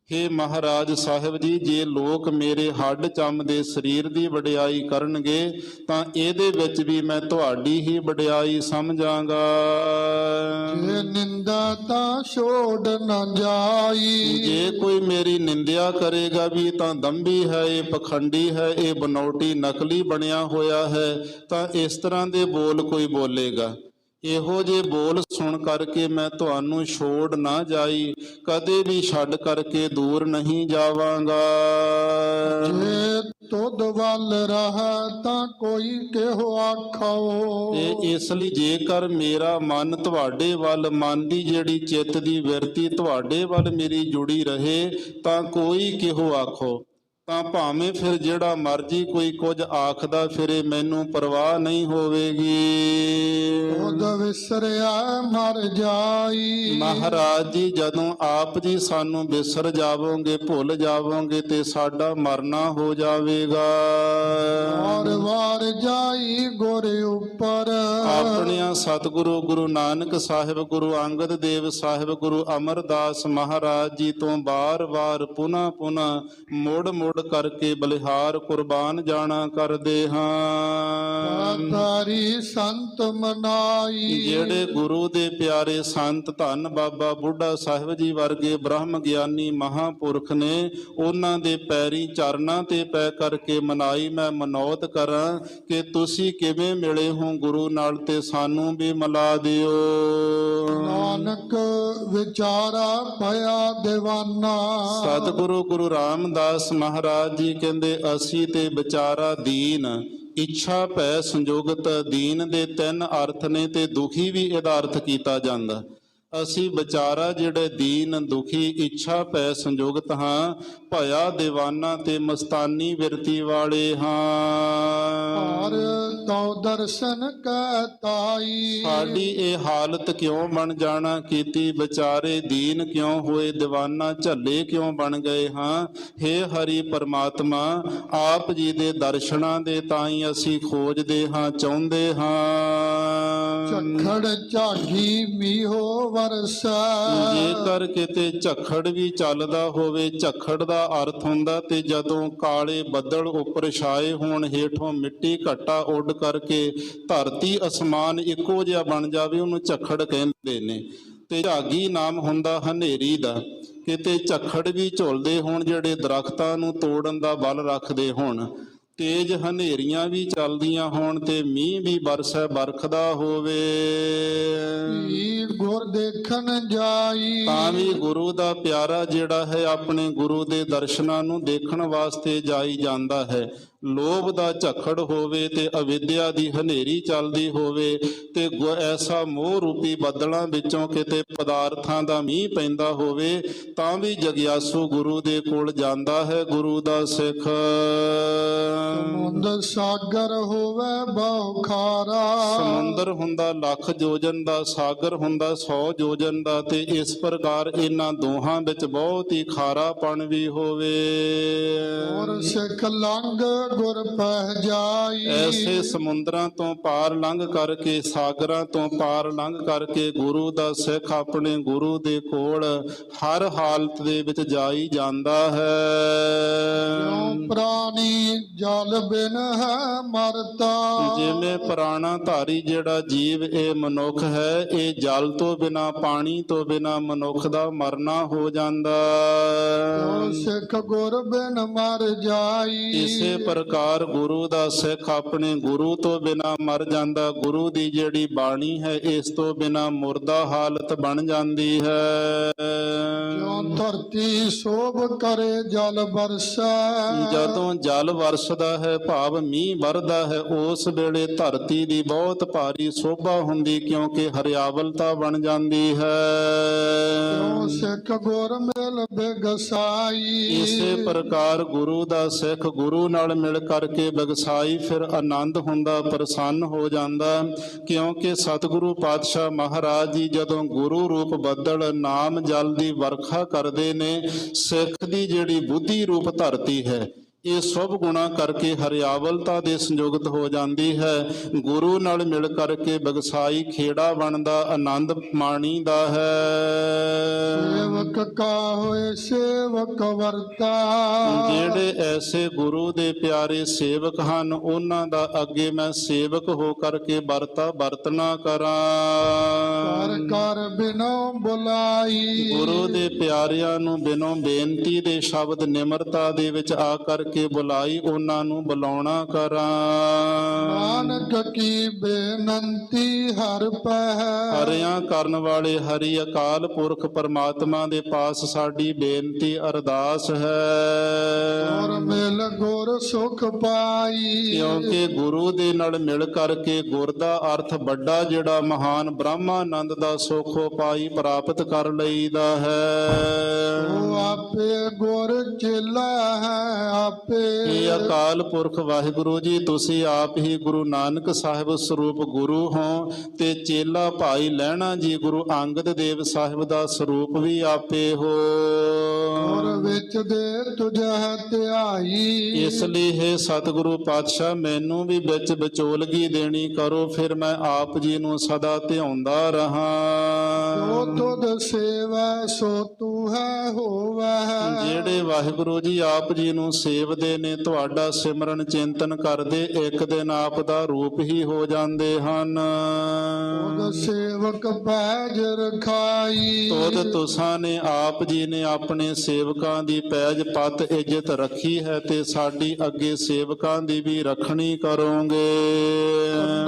ਹੇ ਮਹਾਰਾਜ ਸਾਹਿਬ ਜੀ, ਜੇ ਲੋਕ ਮੇਰੇ ਹੱਡ ਚੰਮ ਦੇ ਸਰੀਰ ਦੀ ਵਡਿਆਈ ਕਰਨਗੇ ਤਾਂ ਇਹਦੇ ਵਿੱਚ ਵੀ ਮੈਂ ਤੁਹਾਡੀ ਹੀ ਵਡਿਆਈ ਸਮਝਾਂਗਾ। ਜੇ ਨਿੰਦਾ ਤਾਂ ਛੋੜ ਨਾ ਜਾਈ। ਜੇ ਕੋਈ ਮੇਰੀ ਨਿੰਦਿਆ ਕਰੇਗਾ ਵੀ ਤਾਂ ਦੰਭੀ ਹੈ, ਇਹ ਪਖੰਡੀ ਹੈ, ਇਹ ਬਨੌਟੀ ਨਕਲੀ ਬਣਿਆ ਹੋਇਆ ਹੈ, ਤਾਂ ਇਸ ਤਰ੍ਹਾਂ ਦੇ ਬੋਲ ਕੋਈ ਬੋਲੇਗਾ। ਇਹੋ ਜਿਹੇ ਬੋਲ ਸੁਣ ਕਰਕੇ ਮੈਂ ਤੁਹਾਨੂੰ ਛੋੜ ਨਾ ਜਾਈ, ਕਦੇ ਵੀ ਛੱਡ ਕਰਕੇ ਦੂਰ ਨਹੀਂ ਜਾਵਾਂਗਾ। ਜੇ ਤੁਧ ਵੱਲ ਰਹਿ ਤਾਂ ਕੋਈ ਕਿਹੋ ਆਖੋ। ਇਹ ਇਸ ਲਈ ਜੇਕਰ ਮੇਰਾ ਮਨ ਤੁਹਾਡੇ ਵੱਲ, ਮਨ ਦੀ ਜਿਹੜੀ ਚਿੱਤ ਦੀ ਵਿਰਤੀ ਤੁਹਾਡੇ ਵੱਲ ਮੇਰੀ ਜੁੜੀ ਰਹੇ ਤਾਂ ਕੋਈ ਕਿਹੋ ਆਖੋ। ਤਾਂ ਭਾਵੇਂ ਫਿਰ ਜਿਹੜਾ ਮਰਜੀ ਕੋਈ ਕੁਝ ਆਖਦਾ ਫਿਰੇ, ਮੈਨੂੰ ਪਰਵਾਹ ਨਹੀਂ ਹੋਵੇਗੀ। ਤੁਧ ਵਿਸਰਿਆ ਮਰ ਜਾਈ। ਮਹਾਰਾਜ ਜੀ, ਜਦੋਂ ਆਪ ਜੀ ਸਾਨੂੰ ਵਿਸਰ ਜਾਵੋਗੇ, ਭੁੱਲ ਜਾਵੋਗੇ ਤੇ ਸਾਡਾ ਮਰਨਾ ਹੋ ਜਾਵੇਗਾ। ਵਾਰ ਵਾਰ ਜਾਈ ਗੁਰ ਉੱਪਰ। ਆਪਣਿਆਂ ਸਤਿਗੁਰੂ ਗੁਰੂ ਨਾਨਕ ਸਾਹਿਬ, ਗੁਰੂ ਅੰਗਦ ਦੇਵ ਸਾਹਿਬ, ਗੁਰੂ ਅਮਰਦਾਸ ਮਹਾਰਾਜ ਜੀ ਤੋਂ ਬਾਰ-ਬਾਰ ਪੁਨः ਮੁੜ ਕਰਕੇ ਬਲਿਹਾਰ ਕੁਰਬਾਨ ਜਾਣਾ ਕਰਦੇ ਹਾਂ। ਤਾਰੀ ਸੰਤ ਮਨਾਈ। ਜਿਹੜੇ ਗੁਰੂ ਦੇ ਪਿਆਰੇ ਸੰਤ, ਧੰਨ ਬਾਬਾ ਬੁੱਢਾ ਸਾਹਿਬ ਜੀ ਵਰਗੇ ਬ੍ਰਹਮ ਗਿਆਨੀ ਮਹਾਂਪੁਰਖ ਨੇ, ਉਹਨਾਂ ਦੇ ਪੈਰੀ ਚਰਨਾਂ ਤੇ ਪੈ ਕਰਕੇ ਮਨਾਈ। ਮੈਂ ਮਨੌਤ ਕਰਾਂ ਕਿ ਤੁਸੀਂ ਕਿਵੇਂ ਮਿਲੇ ਹੋ ਗੁਰੂ ਨਾਲ ਤੇ ਸਾਨੂੰ ਵੀ ਮਿਲਾ ਦਿਓ। ਨਾਨਕ ਵਿਚਾਰਾ ਭਇਆ ਦੀਵਾਨਾ। ਸਤਿਗੁਰੂ ਗੁਰੂ ਰਾਮਦਾਸ ਮਹਾਰਾਜ ਜੀ ਕਹਿੰਦੇ, ਅਸੀਂ ਤੇ ਵਿਚਾਰਾ ਦੀਨ, ਇੱਛਾ ਭੈ ਸੰਜੋਗਤ। ਦੀਨ ਦੇ ਤਿੰਨ ਅਰਥ ਨੇ ਤੇ ਦੁਖੀ ਵੀ ਇਹਦਾ ਅਰਥ ਕੀਤਾ ਜਾਂਦਾ। ਅਸੀਂ ਵਿਚਾਰਾ ਜਿਹੜੇ ਦੀਨ, ਦੁਖੀ, ਇੱਛਾ ਭੈ ਸੰਜੋਗਤ ਹਾਂ, ਭਇਆ ਦੀਵਾਨਾ ਤੇ ਮਸਤਾਨੀ ਵਿਰਤੀ ਵਾਲੇ ਹਾਂ। ਹਰ ਤਉ ਦਰਸ਼ਨ ਕੈ ਤਾਈ। ਸਾਡੀ ਇਹ ਹਾਲਤ ਕਿਉਂ ਬਣ ਜਾਣਾ ਕੀਤੀ, ਵਿਚਾਰੇ ਦੀਨ ਕਿਉਂ ਹੋਏ, ਦੀਵਾਨਾ ਝੱਲੇ ਕਿਉਂ ਬਣ ਗਏ ਹਾਂ। ਹੇ ਹਰੀ ਪਰਮਾਤਮਾ, ਆਪ ਜੀ ਦੇ ਦਰਸ਼ਨਾਂ ਦੇ ਤਾਂ ਹੀ ਅਸੀਂ ਖੋਜਦੇ ਹਾਂ, ਚਾਹੁੰਦੇ ਹਾਂ। ਝੱਖੜ ਝਾਗੀ ਮੀਹੋ ਵਰਸੈ। ਜੇਕਰ ਕਿਤੇ ਝੱਖੜ ਵੀ ਚੱਲਦਾ ਹੋਵੇ, ਝੱਖੜ ਦਾ ਅਰਥ ਹੁੰਦਾ ਤੇ ਜਦੋਂ ਕਾਲੇ ਬੱਦਲ ਉੱਪਰ ਛਾਏ ਹੋਣ, ਹੇਠੋਂ ਮਿੱਟੀ ਘੱਟਾ ਉੱਡ ਕਰਕੇ ਧਰਤੀ ਅਸਮਾਨ ਇੱਕੋ ਜਿਹਾ ਬਣ ਜਾਵੇ, ਉਹਨੂੰ ਝੱਖੜ ਕਹਿੰਦੇ ਨੇ। ਤੇ ਝਾਗੀ ਨਾਮ ਹੁੰਦਾ ਹਨੇਰੀ ਦਾ। ਕਿਤੇ ਝੱਖੜ ਵੀ ਝੁੱਲਦੇ ਹੋਣ ਜਿਹੜੇ ਦਰਖਤਾਂ ਨੂੰ ਤੋੜਨ ਦਾ ਬਲ ਰੱਖਦੇ ਹੋਣ, ਤੇਜ ਹਨੇਰੀਆਂ ਵੀ ਚੱਲਦੀਆਂ ਹੋਣ ਤੇ ਮੀਂਹ ਵੀ ਬਰਸੈ ਬਰਖਦਾ ਹੋਵੇ, ਗੁਰ ਦੇਖਣ ਜਾਈ। ਤਾਂ ਵੀ ਗੁਰੂ ਦਾ ਪਿਆਰਾ ਜਿਹੜਾ ਹੈ ਆਪਣੇ ਗੁਰੂ ਦੇ ਦਰਸ਼ਨਾਂ ਨੂੰ ਦੇਖਣ ਵਾਸਤੇ ਜਾਈ ਜਾਂਦਾ ਹੈ। ਲੋਭ ਦਾ ਝੱਖੜ ਹੋਵੇ ਤੇ ਅਵਿਦਿਆ ਦੀ ਹਨੇਰੀ ਚੱਲਦੀ ਹੋਵੇ ਤੇ ਐਸਾ ਮੋਹ ਰੂਪੀ ਬੱਦਲਾਂ ਵਿੱਚੋਂ ਕਿਤੇ ਪਦਾਰਥਾਂ ਦਾ ਮੀਂਹ ਪੈਂਦਾ ਹੋਵੇ, ਤਾਂ ਵੀ ਜਗਿਆਸੂ ਗੁਰੂ ਦੇ ਕੋਲ ਜਾਂਦਾ ਹੈ ਗੁਰੂ ਦਾ ਸਿੱਖ। ਸਮੁੰਦਰ ਸਾਗਰ ਹੋਵੇ ਬਹੁ ਖਾਰਾ। ਸਮੁੰਦਰ ਹੁੰਦਾ ਲੱਖ ਯੋਜਨ ਦਾ, ਸਾਗਰ ਹੁੰਦਾ 100 ਯੋਜਨ ਦਾ, ਤੇ ਇਸ ਪ੍ਰਕਾਰ ਇਹਨਾਂ ਦੋਹਾਂ ਵਿੱਚ ਬਹੁਤ ਹੀ ਖਾਰਾਪਣ ਵੀ ਹੋਵੇ। ਔਰ ਸਿੱਖ ਲੰਘ ਗੁਰ ਪਹਿ ਜਾਈ। ਐਸੇ ਸਮੁੰਦਰਾਂ ਤੋਂ ਪਾਰ ਲੰਘ ਕਰਕੇ, ਸਾਗਰਾਂ ਤੋਂ ਪਾਰ ਲੰਘ ਕਰਕੇ ਗੁਰੂ ਦਾ ਸਿੱਖ ਆਪਣੇ ਗੁਰੂ ਦੇ ਕੋਲ ਹਰ ਹਾਲਤ ਦੇ ਵਿੱਚ ਜਾਈ ਜਾਂਦਾ ਹੈ। ਕਿਉ ਪ੍ਰਾਨ ਪ੍ਰਾਨੀ ਜਲ ਬਿਨ ਹੈ ਮਰਤਾ। ਜਿਵੇਂ ਪੁਰਾਣਾ ਧਾਰੀ ਜਿਹੜਾ ਜੀਵ ਇਹ ਮਨੁੱਖ ਹੈ, ਇਹ ਜਲ ਤੋਂ ਬਿਨਾ ਪਾਣੀ ਤੋਂ ਬਿਨਾ ਮਨੁੱਖ ਦਾ ਮਰਨਾ ਹੋ ਜਾਂਦਾ। ਜੋ ਸਿੱਖ ਗੁਰ ਬਿਨ ਮਰ ਜਾਈ। ਇਸੇ ਪ੍ਰਕਾਰ ਗੁਰੂ ਦਾ ਸਿੱਖ ਆਪਣੇ ਗੁਰੂ ਤੋਂ ਬਿਨਾ ਮਰ ਜਾਂਦਾ। ਗੁਰੂ ਦੀ ਜਿਹੜੀ ਬਾਣੀ ਹੈ ਇਸ ਤੋਂ ਬਿਨਾ ਮੁਰਦਾ ਹਾਲਤ ਬਣ ਜਾਂਦੀ ਹੈ। ਜੋ ਧਰਤੀ ਸੋਭ ਕਰੇ ਜਲ ਵਰਸੈ। ਜਦੋਂ ਜਲ ਵਰਸਦਾ ਹੈ ਭਾਵ ਮੀਂਹ ਵਰਦਾ ਹੈ, ਉਸ ਵੇਲੇ ਧਰਤੀ ਦੀ ਬਹੁਤ ਭਾਰੀ ਸ਼ੋਭਾ ਹੁੰਦੀ, ਕਿਉਂਕਿ ਹਰਿਆਵਲਤਾ ਬਣ ਜਾਂਦੀ ਹੈ। ਜੋ ਸਿੱਖ ਗੁਰ ਮਿਲ ਬਿਗਸਾਈ। ਇਸੇ ਪ੍ਰਕਾਰ ਗੁਰੂ ਦਾ ਸਿੱਖ ਗੁਰੂ ਨਾਲ ਮਿਲ ਕਰਕੇ ਬਗਸਾਈ ਫਿਰ ਆਨੰਦ ਹੁੰਦਾ, ਪ੍ਰਸੰਨ ਹੋ ਜਾਂਦਾ। ਕਿਉਂਕਿ ਸਤਿਗੁਰੂ ਪਾਤਸ਼ਾਹ ਮਹਾਰਾਜ ਜੀ ਜਦੋਂ ਗੁਰੂ ਰੂਪ ਬੱਦਲ ਨਾਮ ਜਲ ਦੀ ਵਰਖਾ ਕਰਦੇ ਨੇ, ਸਿੱਖ ਦੀ ਜਿਹੜੀ ਬੁੱਧੀ ਰੂਪ ਧਰਤੀ ਹੈ ਇਹ ਸਭ ਗੁਣਾ ਕਰਕੇ ਹਰਿਆਵਲਤਾ ਦੇ ਸੰਯੁਕਤ ਹੋ ਜਾਂਦੀ ਹੈ। ਗੁਰੂ ਨਾਲ ਮਿਲ ਕਰਕੇ ਬਗਸਾਈ ਖੇੜਾ ਬਣਦਾ, ਆਨੰਦ ਮਾਣੀਦਾ ਹੈ। ਸੇਵਕ ਕਾ ਹੋਏ ਸੇਵਕ ਵਰਤਾ। ਜਿਹੜੇ ਐਸੇ ਗੁਰੂ ਦੇ ਪਿਆਰੇ ਸੇਵਕ ਹਨ, ਉਹਨਾਂ ਦਾ ਅੱਗੇ ਮੈਂ ਸੇਵਕ ਹੋ ਕਰਕੇ ਵਰਤਣਾ ਕਰਾਂ। ਕਰ ਕਰ ਬਿਨੋ ਬੁਲਾਈ। ਗੁਰੂ ਦੇ ਪਿਆਰਿਆਂ ਨੂੰ ਬਿਨੋਂ ਬੇਨਤੀ ਦੇ ਸ਼ਬਦ ਨਿਮਰਤਾ ਦੇ ਵਿੱਚ ਆ ਕਰਕੇ ਬੁਲਾਈ, ਉਹਨਾਂ ਨੂੰ ਬੁਲਾਉਣਾ ਕਰਾਂ। ਨਾਨਕ ਕੀ ਬੇਨੰਤੀ ਹਰ ਪੈ। ਹਰਿਆਂ ਕਰਨ ਵਾਲੇ ਹਰੀ ਅਕਾਲ ਪੁਰਖ ਪਰਮਾਤਮਾ ਦੇ ਪਾਸ ਸਾਡੀ ਬੇਨਤੀ ਅਰਦਾਸ ਹੈ। ਗੁਰ ਮਿਲ ਗੁਰ ਸੁਖ ਪਾਈ। ਕਿਉਂਕਿ ਗੁਰੂ ਦੇ ਨਾਲ ਮਿਲ ਕਰਕੇ ਗੁਰ ਦਾ ਅਰਥ ਵੱਡਾ ਜਿਹੜਾ ਮਹਾਨ ਬ੍ਰਹਮਾਨੰਦ ਦਾ ਸੁਖ ਪਾਈ ਪ੍ਰਾਪਤ ਕਰ ਲਈਦਾ ਹੈ। ਉਹ ਆਪੇ ਗੁਰ ਚੇਲਾ ਹੈ ਇਹ ਅਕਾਲ ਪੁਰਖ ਵਾਹਿਗੁਰੂ ਜੀ, ਤੁਸੀਂ ਆਪ ਹੀ ਗੁਰੂ ਨਾਨਕ ਸਾਹਿਬ ਸਰੂਪ ਗੁਰੂ ਹੋ, ਤੇ ਚੇਲਾ ਭਾਈ ਲਹਿਣਾ ਜੀ ਗੁਰੂ ਅੰਗਦ ਦੇਵ ਸਾਹਿਬ ਦਾ ਸਰੂਪ ਵੀ ਆਪੇ ਹੋ। ਗੁਰ ਵਿੱਚ ਦੇ ਤੁਝਹਿ ਧਿਆਈ। ਇਸ ਲਈ ਹੈ ਸਤਿਗੁਰੂ ਪਾਤਸ਼ਾਹ ਮੈਨੂੰ ਵੀ ਵਿੱਚ ਵਿਚੋਲਗੀ ਦੇਣੀ ਕਰੋ, ਫਿਰ ਮੈਂ ਆਪ ਜੀ ਨੂੰ ਸਦਾ ਧਿਆਉਂਦਾ ਰਹਾ। ਜੋ ਤੁਧ ਸੇਵੈ ਸੋ ਤੂੰ ਹੈ ਹੋਵੈ। ਜਿਹੜੇ ਵਾਹਿਗੁਰੂ ਜੀ ਆਪ ਜੀ ਨੂੰ ਸੇਵਦੇ ਨੇ, ਤੁਹਾਡਾ ਸਿਮਰਨ ਚਿੰਤਨ ਕਰਦੇ, ਇੱਕ ਦਿਨ ਆਪ ਦਾ ਰੂਪ ਹੀ ਹੋ ਜਾਂਦੇ ਹਨ। ਤੁਧ ਸੇਵਕ ਪੈਜ ਰਖਾਈ। ਤੁਧ ਤੁਸਾਂ ਨੇ ਆਪ ਜੀ ਨੇ ਆਪਣੇ ਸੇਵਕਾਂ ਦੀ ਪੈਜ ਪੱਤ ਇੱਜ਼ਤ ਰੱਖੀ ਹੈ, ਤੇ ਸਾਡੀ ਅੱਗੇ ਸੇਵਕਾਂ ਦੀ ਵੀ ਰੱਖਣੀ ਕਰੋਗੇ।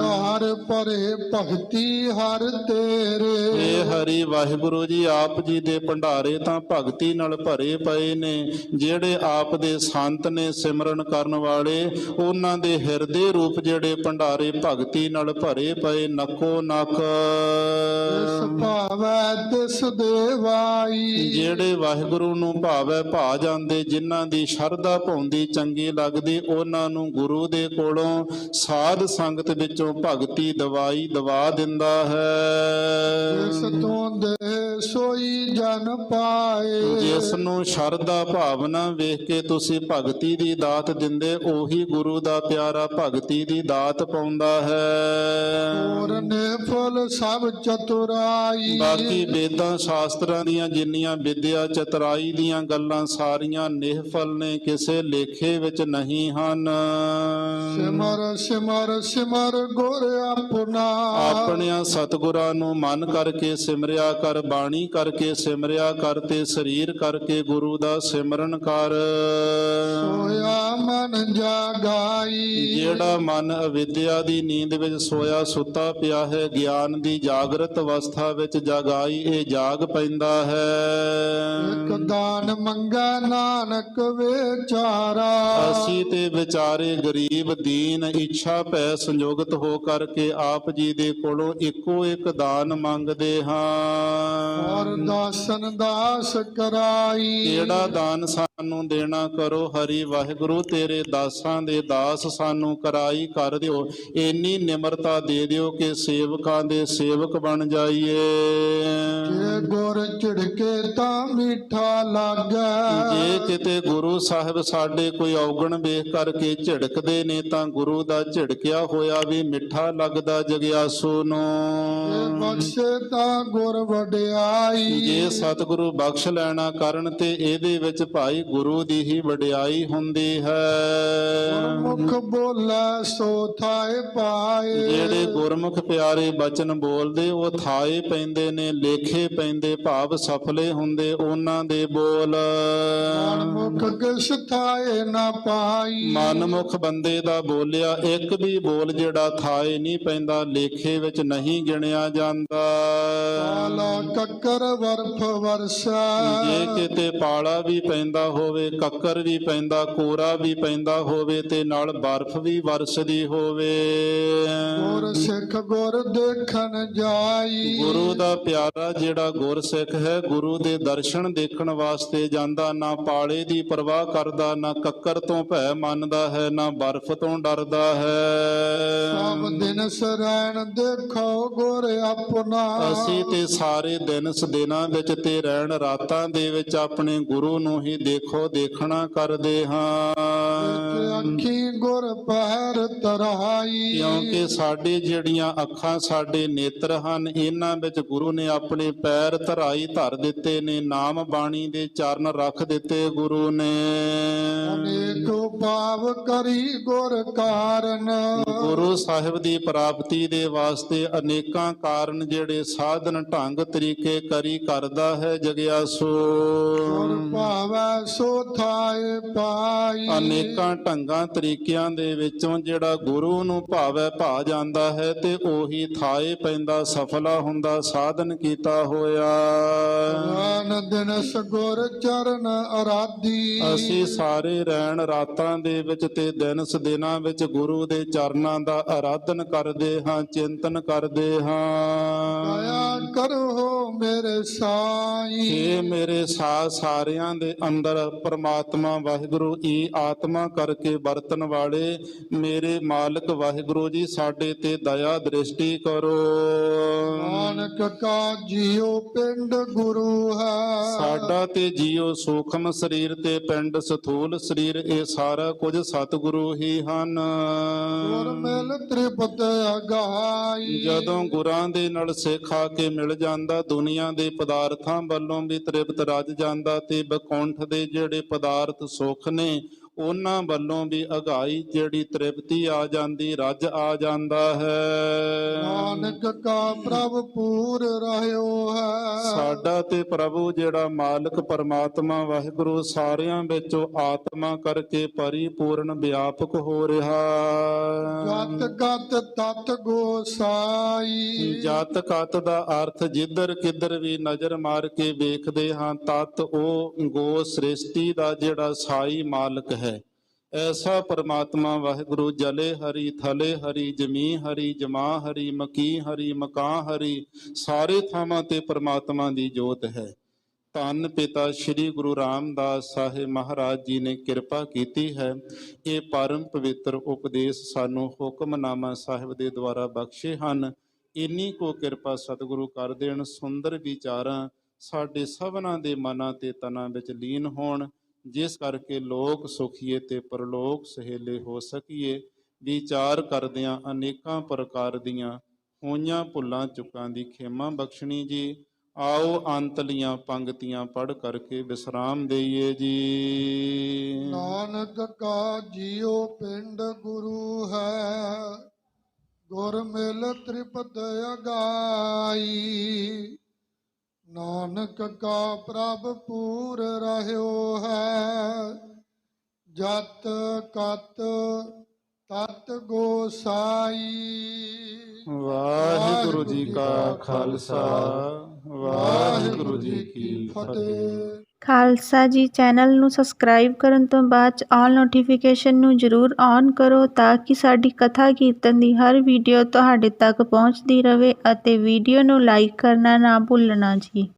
ਹਰ ਭਰੇ ਭਗਤੀ ਹਰ ਤੇਰੇ। ਇਹ ਹਰੀ ਵਾਹਿਗੁਰੂ ਜੀ ਆਪ ਜੀ ਦੇ ਭੰਡਾਰੇ ਤਾਂ ਭਗਤੀ ਨਾਲ ਭਰੇ ਪਏ ਨੇ। ਜਿਹੜੇ ਆਪ ਦੇ ਸੰਤ ਨੇ ਸਿਮਰਨ ਕਰਨ ਵਾਲੇ, ਉਹਨਾਂ ਦੇ ਹਿਰਦੇ ਰੂਪ ਜਿਹੜੇ ਭੰਡਾਰੇ ਭਗਤੀ ਨਾਲ ਭਰੇ ਪਏ ਨੱਕੋ ਨੱਕ। ਜਿਸ ਭਾਵੈ ਤਿਸ ਦੇਵਾਈ। ਜਿਹੜੇ ਵਾਹਿਗੁਰੂ ਨੂੰ ਭਾਵੈ ਭਾ ਜਾਂਦੇ, ਜਿਨ੍ਹਾਂ ਦੀ ਸ਼ਰਧਾ ਭਾਉਂਦੀ ਚੰਗੀ ਲੱਗਦੀ, ਉਹਨਾਂ ਨੂੰ ਗੁਰੂ ਦੇ ਕੋਲੋਂ ਸਾਧ ਸੰਗਤ ਵਿੱਚੋਂ ਭਗਤੀ ਦਵਾਈ ਦਵਾ ਦਿੰਦਾ ਹੈ। ਜਿਸ ਤੋਂ ਦੇ ਸੋਈ ਜਨ ਪਾਏ। ਜਿਸ ਨੂੰ ਸ਼ਰਧਾ ਭਾਵਨਾ ਵੇਖ ਕੇ ਤੁਸੀਂ ਭਗਤੀ ਦੀ ਦਾਤ ਦਿੰਦੇ, ਉਹੀ ਗੁਰੂ ਦਾ ਪਿਆਰਾ ਭਗਤੀ ਦੀ ਦਾਤ ਪਾਉਂਦਾ ਹੈ। ਹੋਰ ਨੇ ਫੁੱਲ ਸਭ ਚਤੁਰਾਈ। ਬਾਕੀ ਵੇਦਾਂ ਸ਼ਾਸਤਰਾਂ ਦੀਆਂ ਜਿੰਨੀਆਂ ਵਿਦਿਆ ਚਤੁਰਾਈ ਦੀਆਂ ਗੱਲਾਂ ਸਾਰੀਆਂ ਨਿਹਫਲ ਨੇ, ਕਿਸੇ ਲੇਖੇ ਵਿੱਚ ਨਹੀਂ ਹਨ। ਸਿਮਰ ਸਿਮਰ ਸਿਮਰ ਗੁਰ ਆਪਣਾ। ਆਪਣਿਆਂ ਸਤਿਗੁਰਾਂ ਨੂੰ ਮਨ ਕਰਕੇ ਸਿਮਰਿਆ ਕਰ, ਬਾਣੀ ਕਰਕੇ ਸਿਮਰਿਆ ਕਰ, ਤੇ ਸਰੀਰ ਕਰਕੇ ਗੁਰੂ ਦਾ ਸਿਮਰਨ ਕਰ। ਸੋਇਆ ਮਨ ਜਾਗਾਈ। ਜਿਹੜਾ ਮਨ ਅਵਿਦਿਆ ਦੀ ਨੀਂਦ ਵਿੱਚ ਸੋਇਆ ਸੁੱਤਾ ਪਿਆ ਹੈ, ਗਿਆਨ ਦੀ ਜਾਗਰਤ ਅਵਸਥਾ ਵਿੱਚ ਜਗਾਈ ਇਹ ਜਾਗ ਪੈਂਦਾ ਹੈ। ਇੱਕ ਦਾਨ ਮੰਗਾ ਨਾਨਕ ਵਿਚਾਰਾ। ਅਸੀਂ ਤੇ ਵਿਚਾਰੇ ਗਰੀਬ ਦੀਨ ਇੱਛਾ ਭੈ ਸੰਯੁਕਤ ਹੋ ਕਰਕੇ ਆਪ ਜੀ ਦੇ ਕੋਲੋਂ ਇੱਕੋ ਇੱਕ ਦਾਨ ਮੰਗਦੇ ਹਾਂ। ਔਰ ਦਾਸਨ ਦਾਸ ਕਰਾਈ। ਕਿਹੜਾ ਦਾਨ ਸਾਨੂੰ ਦੇਣਾ ਕਰੋ, ਹਰੀ ਵਾਹਿਗੁਰੂ ਤੇਰੇ ਦਾਸਾਂ ਦੇ ਦਾਸ ਸਾਨੂੰ ਕਰਾਈ ਕਰ ਦਿਓ। ਇੰਨੀ ਨਿਮਰਤਾ ਦੇ ਦਿਓ ਕਿ ਸੇਵਕਾਂ ਦੇ ਸੇਵਕ ਬਣ ਜਾਈਏ। ਜੇ ਗੁਰ ਝਿੜਕੇ ਤਾਂ ਮਿੱਠਾ ਲਾਗੈ। ਜੇ ਕਿਤੇ ਗੁਰੂ ਸਾਹਿਬ ਸਾਡੇ ਕੋਈ ਔਗਣ ਵੇਖ ਕਰਕੇ ਝਿੜਕਦੇ ਨੇ, ਤਾਂ ਗੁਰੂ ਦਾ ਝਿੜਕਿਆ ਹੋਇਆ ਵੀ ਮਿੱਠਾ ਲੱਗਦਾ ਜਗਿਆਸੂ ਨੂੰ। ਜੇ ਬਖਸ਼ੇ ਤਾਂ ਗੁਰ ਵਡਿਆਈ। ਜੇ ਸਤਿਗੁਰੂ ਬਖਸ਼ ਲੈਣਾ ਕਰਨ, ਤੇ ਇਹਦੇ ਵਿੱਚ ਭਾਈ ਗੁਰੂ ਦੀ ਹੀ ਵਡਿਆਈ ਹੁੰਦੀ ਹੈ। ਮੁਖ ਬੋਲੇ ਸੋ ਥਾਏ ਪਾਏ। ਜਿਹੜੇ ਗੁਰਮੁਖ ਪਿਆਰੇ ਬਚਨ ਬੋਲਦੇ ਉਹ ਥਾਏ ਪੈਂਦੇ ਨੇ, ਲੇਖੇ ਪੈਂਦੇ, ਭਾਵ ਸਫਲੇ ਹੁੰਦੇ ਉਹਨਾਂ ਦੇ ਬੋਲ। ਮੁਖ ਕਿਸ ਥਾਏ ਨਾ ਪਾਈ। ਮਨਮੁਖ ਬੰਦੇ ਦਾ ਬੋਲਿਆ ਇੱਕ ਵੀ ਬੋਲ ਜਿਹੜਾ ਥਾਏ ਨਹੀਂ ਪੈਂਦਾ, ਲੇਖੇ ਵਿੱਚ ਨਹੀਂ ਗਿਣਿਆ ਜਾਂਦਾ। ਪਾਲਾ ਕੱਕਰ ਵਰਫ ਵਰਸਾ। ਜੇ ਕਿਤੇ ਪਾਲਾ ਵੀ ਪੈਂਦਾ ਹੋਵੇ, ਕੱਕਰ ਵੀ ਪੈਂਦਾ, ਕੋਰਾ ਵੀ ਪੈਂਦਾ ਹੋਵੇ ਤੇ ਨਾਲ ਬਰਫ਼ ਵੀ ਵਰਸਦੀ ਹੋਵੇ। ਗੁਰ ਸਿੱਖ ਗੁਰ ਦੇਖਣ ਜਾਈ। ਗੁਰੂ ਦਾ ਪਿਆਰਾ ਜਿਹੜਾ ਗੁਰਸਿੱਖ ਹੈ, ਗੁਰੂ ਦੇ ਦਰਸ਼ਨ ਦੇਖਣ ਵਾਸਤੇ ਜਾਂਦਾ, ਨਾ ਪਾਲੇ ਦੀ ਪਰਵਾਹ ਕਰਦਾ, ਨਾ ਕੱਕਰ ਤੋਂ ਭੈ ਮੰਨਦਾ ਹੈ, ਨਾ ਬਰਫ਼ ਤੋਂ ਡਰਦਾ ਹੈ। ਸਭ ਦਿਨ ਸਰੈਣ ਦੇਖੋ ਗੁਰ ਆਪਣਾ। ਅਸੀਂ ਤੇ ਸਾਰੇ ਦਿਨ ਦਿਨਾਂ ਵਿੱਚ ਤੇ ਰਹਿਣ ਰਾਤਾਂ ਦੇ ਵਿੱਚ ਆਪਣੇ ਗੁਰੂ ਨੂੰ ਹੀ ਦੇਖੋ ਦੇਖਣਾ ਕਰਦੇ ਹਾਂ। ਅੱਖੀ ਗੁਰ ਪਹਿਰ ਤਰਾਈ। ਕਿਉਂਕਿ ਸਾਡੇ ਜਿਹੜੀਆਂ ਅੱਖਾਂ, ਸਾਡੇ ਨੇਤਰ ਹਨ, ਇਹਨਾਂ ਵਿੱਚ ਗੁਰੂ ਨੇ ਆਪਣੇ ਪੈਰ ਧਰਾਈ ਧਰ ਦਿੱਤੇ ਨੇ, ਨਾਮ ਬਾਣੀ ਦੇ ਚਰਨ ਰੱਖ ਦਿੱਤੇ ਗੁਰੂ ਨੇ। ਅਨੇਕ ਭਾਵ ਕਰੀ ਗੁਰ ਕਾਰਨ। ਗੁਰੂ ਸਾਹਿਬ ਦੀ ਪ੍ਰਾਪਤੀ ਦੇ ਵਾਸਤੇ ਅਨੇਕਾਂ ਕਾਰਨ ਜਿਹੜੇ ਸਾਧਨ ਢੰਗ ਤਰੀਕੇ ਕਰੀ ਕਰਦਾ ਹੈ ਜਗਿਆਸੂ। ਗੁਰ ਭਾਵੈ ਸੋ ਥਾਏ ਪਾਈ। ਅਨੇਕਾਂ ਢੰਗਾਂ ਤਰੀਕਿਆਂ ਦੇ ਵਿੱਚੋਂ ਜਿਹੜਾ ਗੁਰੂ ਨੂੰ ਭਾਵੈ ਭਾ ਜਾਂਦਾ ਹੈ ਤੇ ਉਹੀ ਥਾਏ ਪੈਂਦਾ, ਸਫਲਾ ਹੁੰਦਾ, ਸਾਧਨ ਕੀਤਾ ਹੋਇਆ। ਰਾਨ ਦਿਨ ਸਗੁਰ ਚਰਨ ਅਰਾਧੀ। ਅਸੀਂ ਸਾਰੇ ਰਹਿਣ ਰਾਤਾਂ ਦੇ ਵਿੱਚ ਤੇ ਦਿਨ ਦਿਨਾਂ ਵਿੱਚ ਗੁਰੂ ਦੇ ਚਰਨਾਂ ਦਾ ਆਰਾਧਨ ਕਰਦੇ ਹਾਂ, ਚਿੰਤਨ ਕਰਦੇ ਹਾਂ। ਦਇਆ ਕਰੋ ਮੇਰੇ ਸਾਈ। ਇਹ ਮੇਰੇ ਸਾਰਿਆਂ ਦੇ ਅੰਦਰ ਪਰਮਾਤਮਾ ਵਾਹਿਗੁਰੂ ਹੀ ਆਤਮਾ ਕਰਕੇ ਵਰਤਨ ਵਾਲੇ ਮੇਰੇ ਮਾਲਕ ਵਾਹਿਗੁਰੂ ਜੀ, ਸਾਡੇ ਤੇ ਦਇਆ ਦ੍ਰਿਸ਼ਟੀ ਕਰੋ। ਨਾਨਕ ਕਾ ਜੀਉ ਪਿੰਡ ਗੁਰੂ ਹੈ। ਸਾਡਾ ਤੇ ਜੀਉ ਸੂਖਮ ਸਰੀਰ ਤੇ ਪਿੰਡ ਸਥੂਲ ਸਰੀਰ, ਇਹ ਸਾਰਾ ਕੁਝ ਸਤਿਗੁਰੂ ਹੀ ਹਨ। ਗੁਰ ਮਿਲ ਤ੍ਰਿਪਤ ਅਗਾਈ। ਜਦੋਂ ਗੁਰਾਂ ਦੇ ਨਾਲ ਸਿੱਖ ਆ ਕੇ ਮਿਲ ਜਾਂਦਾ, ਦੁਨੀਆ ਦੇ ਪਦਾਰਥਾਂ ਵੱਲੋਂ ਵੀ ਤ੍ਰਿਪਤ ਰੱਜ ਜਾਂਦਾ ਤੇ ਬਕੁੰਠ ਦੇ ਜਿਹੜੇ ਪਦਾਰਥ ਸੁੱਖ ਨੇ ਉਹਨਾਂ ਵੱਲੋਂ ਵੀ ਅਗਾਈ ਜਿਹੜੀ ਤ੍ਰਿਪਤੀ ਆ ਜਾਂਦੀ, ਰੱਜ ਆ ਜਾਂਦਾ ਹੈ। ਨਾਨਕ ਕਾ ਪ੍ਰਭ ਪੂਰ ਰਹਿਓ ਹੈ। ਸਾਡਾ ਤੇ ਪ੍ਰਭੂ ਜਿਹੜਾ ਮਾਲਕ ਪਰਮਾਤਮਾ ਵਾਹਿਗੁਰੂ ਸਾਰਿਆਂ ਵਿੱਚੋਂ ਆਤਮਾ ਕਰਕੇ ਪਰਿਪੂਰਨ ਵਿਆਪਕ ਹੋ ਰਿਹਾ। ਜਤ ਕਤ ਤਤ ਗੋਸਾਈ। ਜਤ ਕਤ ਦਾ ਅਰਥ ਜਿੱਧਰ ਕਿੱਧਰ ਵੀ ਨਜ਼ਰ ਮਾਰ ਕੇ ਵੇਖਦੇ ਹਾਂ, ਤਤ ਉਹ ਗੋ ਸ੍ਰਿਸ਼ਟੀ ਦਾ ਜਿਹੜਾ ਸਾਈ ਮਾਲਕ ਹੈ। ਐਸਾ ਪਰਮਾਤਮਾ ਵਾਹਿਗੁਰੂ ਜਲੇ ਹਰੀ, ਥਲੇ ਹਰੀ, ਜਮੀ ਹਰੀ, ਜਮਾ ਹਰੀ, ਮਕੀ ਹਰੀ, ਮਕਾਂ ਹਰੀ, ਸਾਰੇ ਥਾਵਾਂ ਤੇ ਪਰਮਾਤਮਾ ਦੀ ਜੋਤ ਹੈ। ਧੰਨ ਪਿਤਾ ਸ੍ਰੀ ਗੁਰੂ ਰਾਮਦਾਸ ਸਾਹਿਬ ਮਹਾਰਾਜ ਜੀ ਨੇ ਕਿਰਪਾ ਕੀਤੀ ਹੈ। ਇਹ ਪਰਮ ਪਵਿੱਤਰ ਉਪਦੇਸ਼ ਸਾਨੂੰ ਹੁਕਮਨਾਮਾ ਸਾਹਿਬ ਦੇ ਦੁਆਰਾ ਬਖਸ਼ੇ ਹਨ। ਇੰਨੀ ਕੋ ਕਿਰਪਾ ਸਤਿਗੁਰੂ ਕਰ ਦੇਣ, ਸੁੰਦਰ ਵਿਚਾਰਾਂ ਸਾਡੇ ਸਭਨਾਂ ਦੇ ਮਨਾਂ ਤੇ ਤਨਾਂ ਵਿੱਚ ਲੀਨ ਹੋਣ, ਜਿਸ ਕਰਕੇ ਲੋਕ ਸੁਖੀਏ ਤੇ ਪਰਲੋਕ ਸਹੇਲੇ ਹੋ ਸਕੀਏ। ਵਿਚਾਰ ਕਰਦਿਆਂ ਅਨੇਕਾਂ ਪ੍ਰਕਾਰ ਦੀਆਂ ਹੋਈਆਂ ਭੁੱਲਾਂ ਚੁੱਕਾਂ ਦੀ ਖੇਮਾ ਬਖਸ਼ਣੀ ਜੀ। ਆਓ ਅੰਤਲੀਆਂ ਪੰਗਤੀਆਂ ਪੜ੍ਹ ਕਰਕੇ ਵਿਸਰਾਮ ਦੇਈਏ ਜੀ। ਨਾਨਕ ਕਾ ਜੀਉ ਪਿੰਡ ਗੁਰੂ ਹੈ। ਗੁਰ ਮਿਲ ਤ੍ਰਿਪਤ ਅਗਾਈ। ਨਾਨਕ ਕਾ ਪ੍ਰਭ ਪੂਰ ਰਹਿਓ ਹੈ। ਜਤ ਕਤ ਤਤ ਗੋਸਾਈ। ਵਾਹਿਗੁਰੂ ਜੀ ਕਾ ਖਾਲਸਾ, ਵਾਹਿਗੁਰੂ ਜੀ ਕੀ ਫਤਿਹ। ਖਾਲਸਾ ਜੀ ਚੈਨਲ ਨੂੰ ਸਬਸਕ੍ਰਾਈਬ ਕਰਨ ਤੋਂ ਬਾਅਦ 'ਚ ਆਲ ਨੋਟੀਫਿਕੇਸ਼ਨ ਨੂੰ ਜ਼ਰੂਰ ਔਨ ਕਰੋ ਤਾਂ ਕਿ ਸਾਡੀ ਕਥਾ ਕੀਰਤਨ ਦੀ ਹਰ ਵੀਡੀਓ ਤੁਹਾਡੇ ਤੱਕ ਪਹੁੰਚਦੀ ਰਹੇ ਅਤੇ ਵੀਡੀਓ ਨੂੰ ਲਾਈਕ ਕਰਨਾ ਨਾ ਭੁੱਲਣਾ ਜੀ।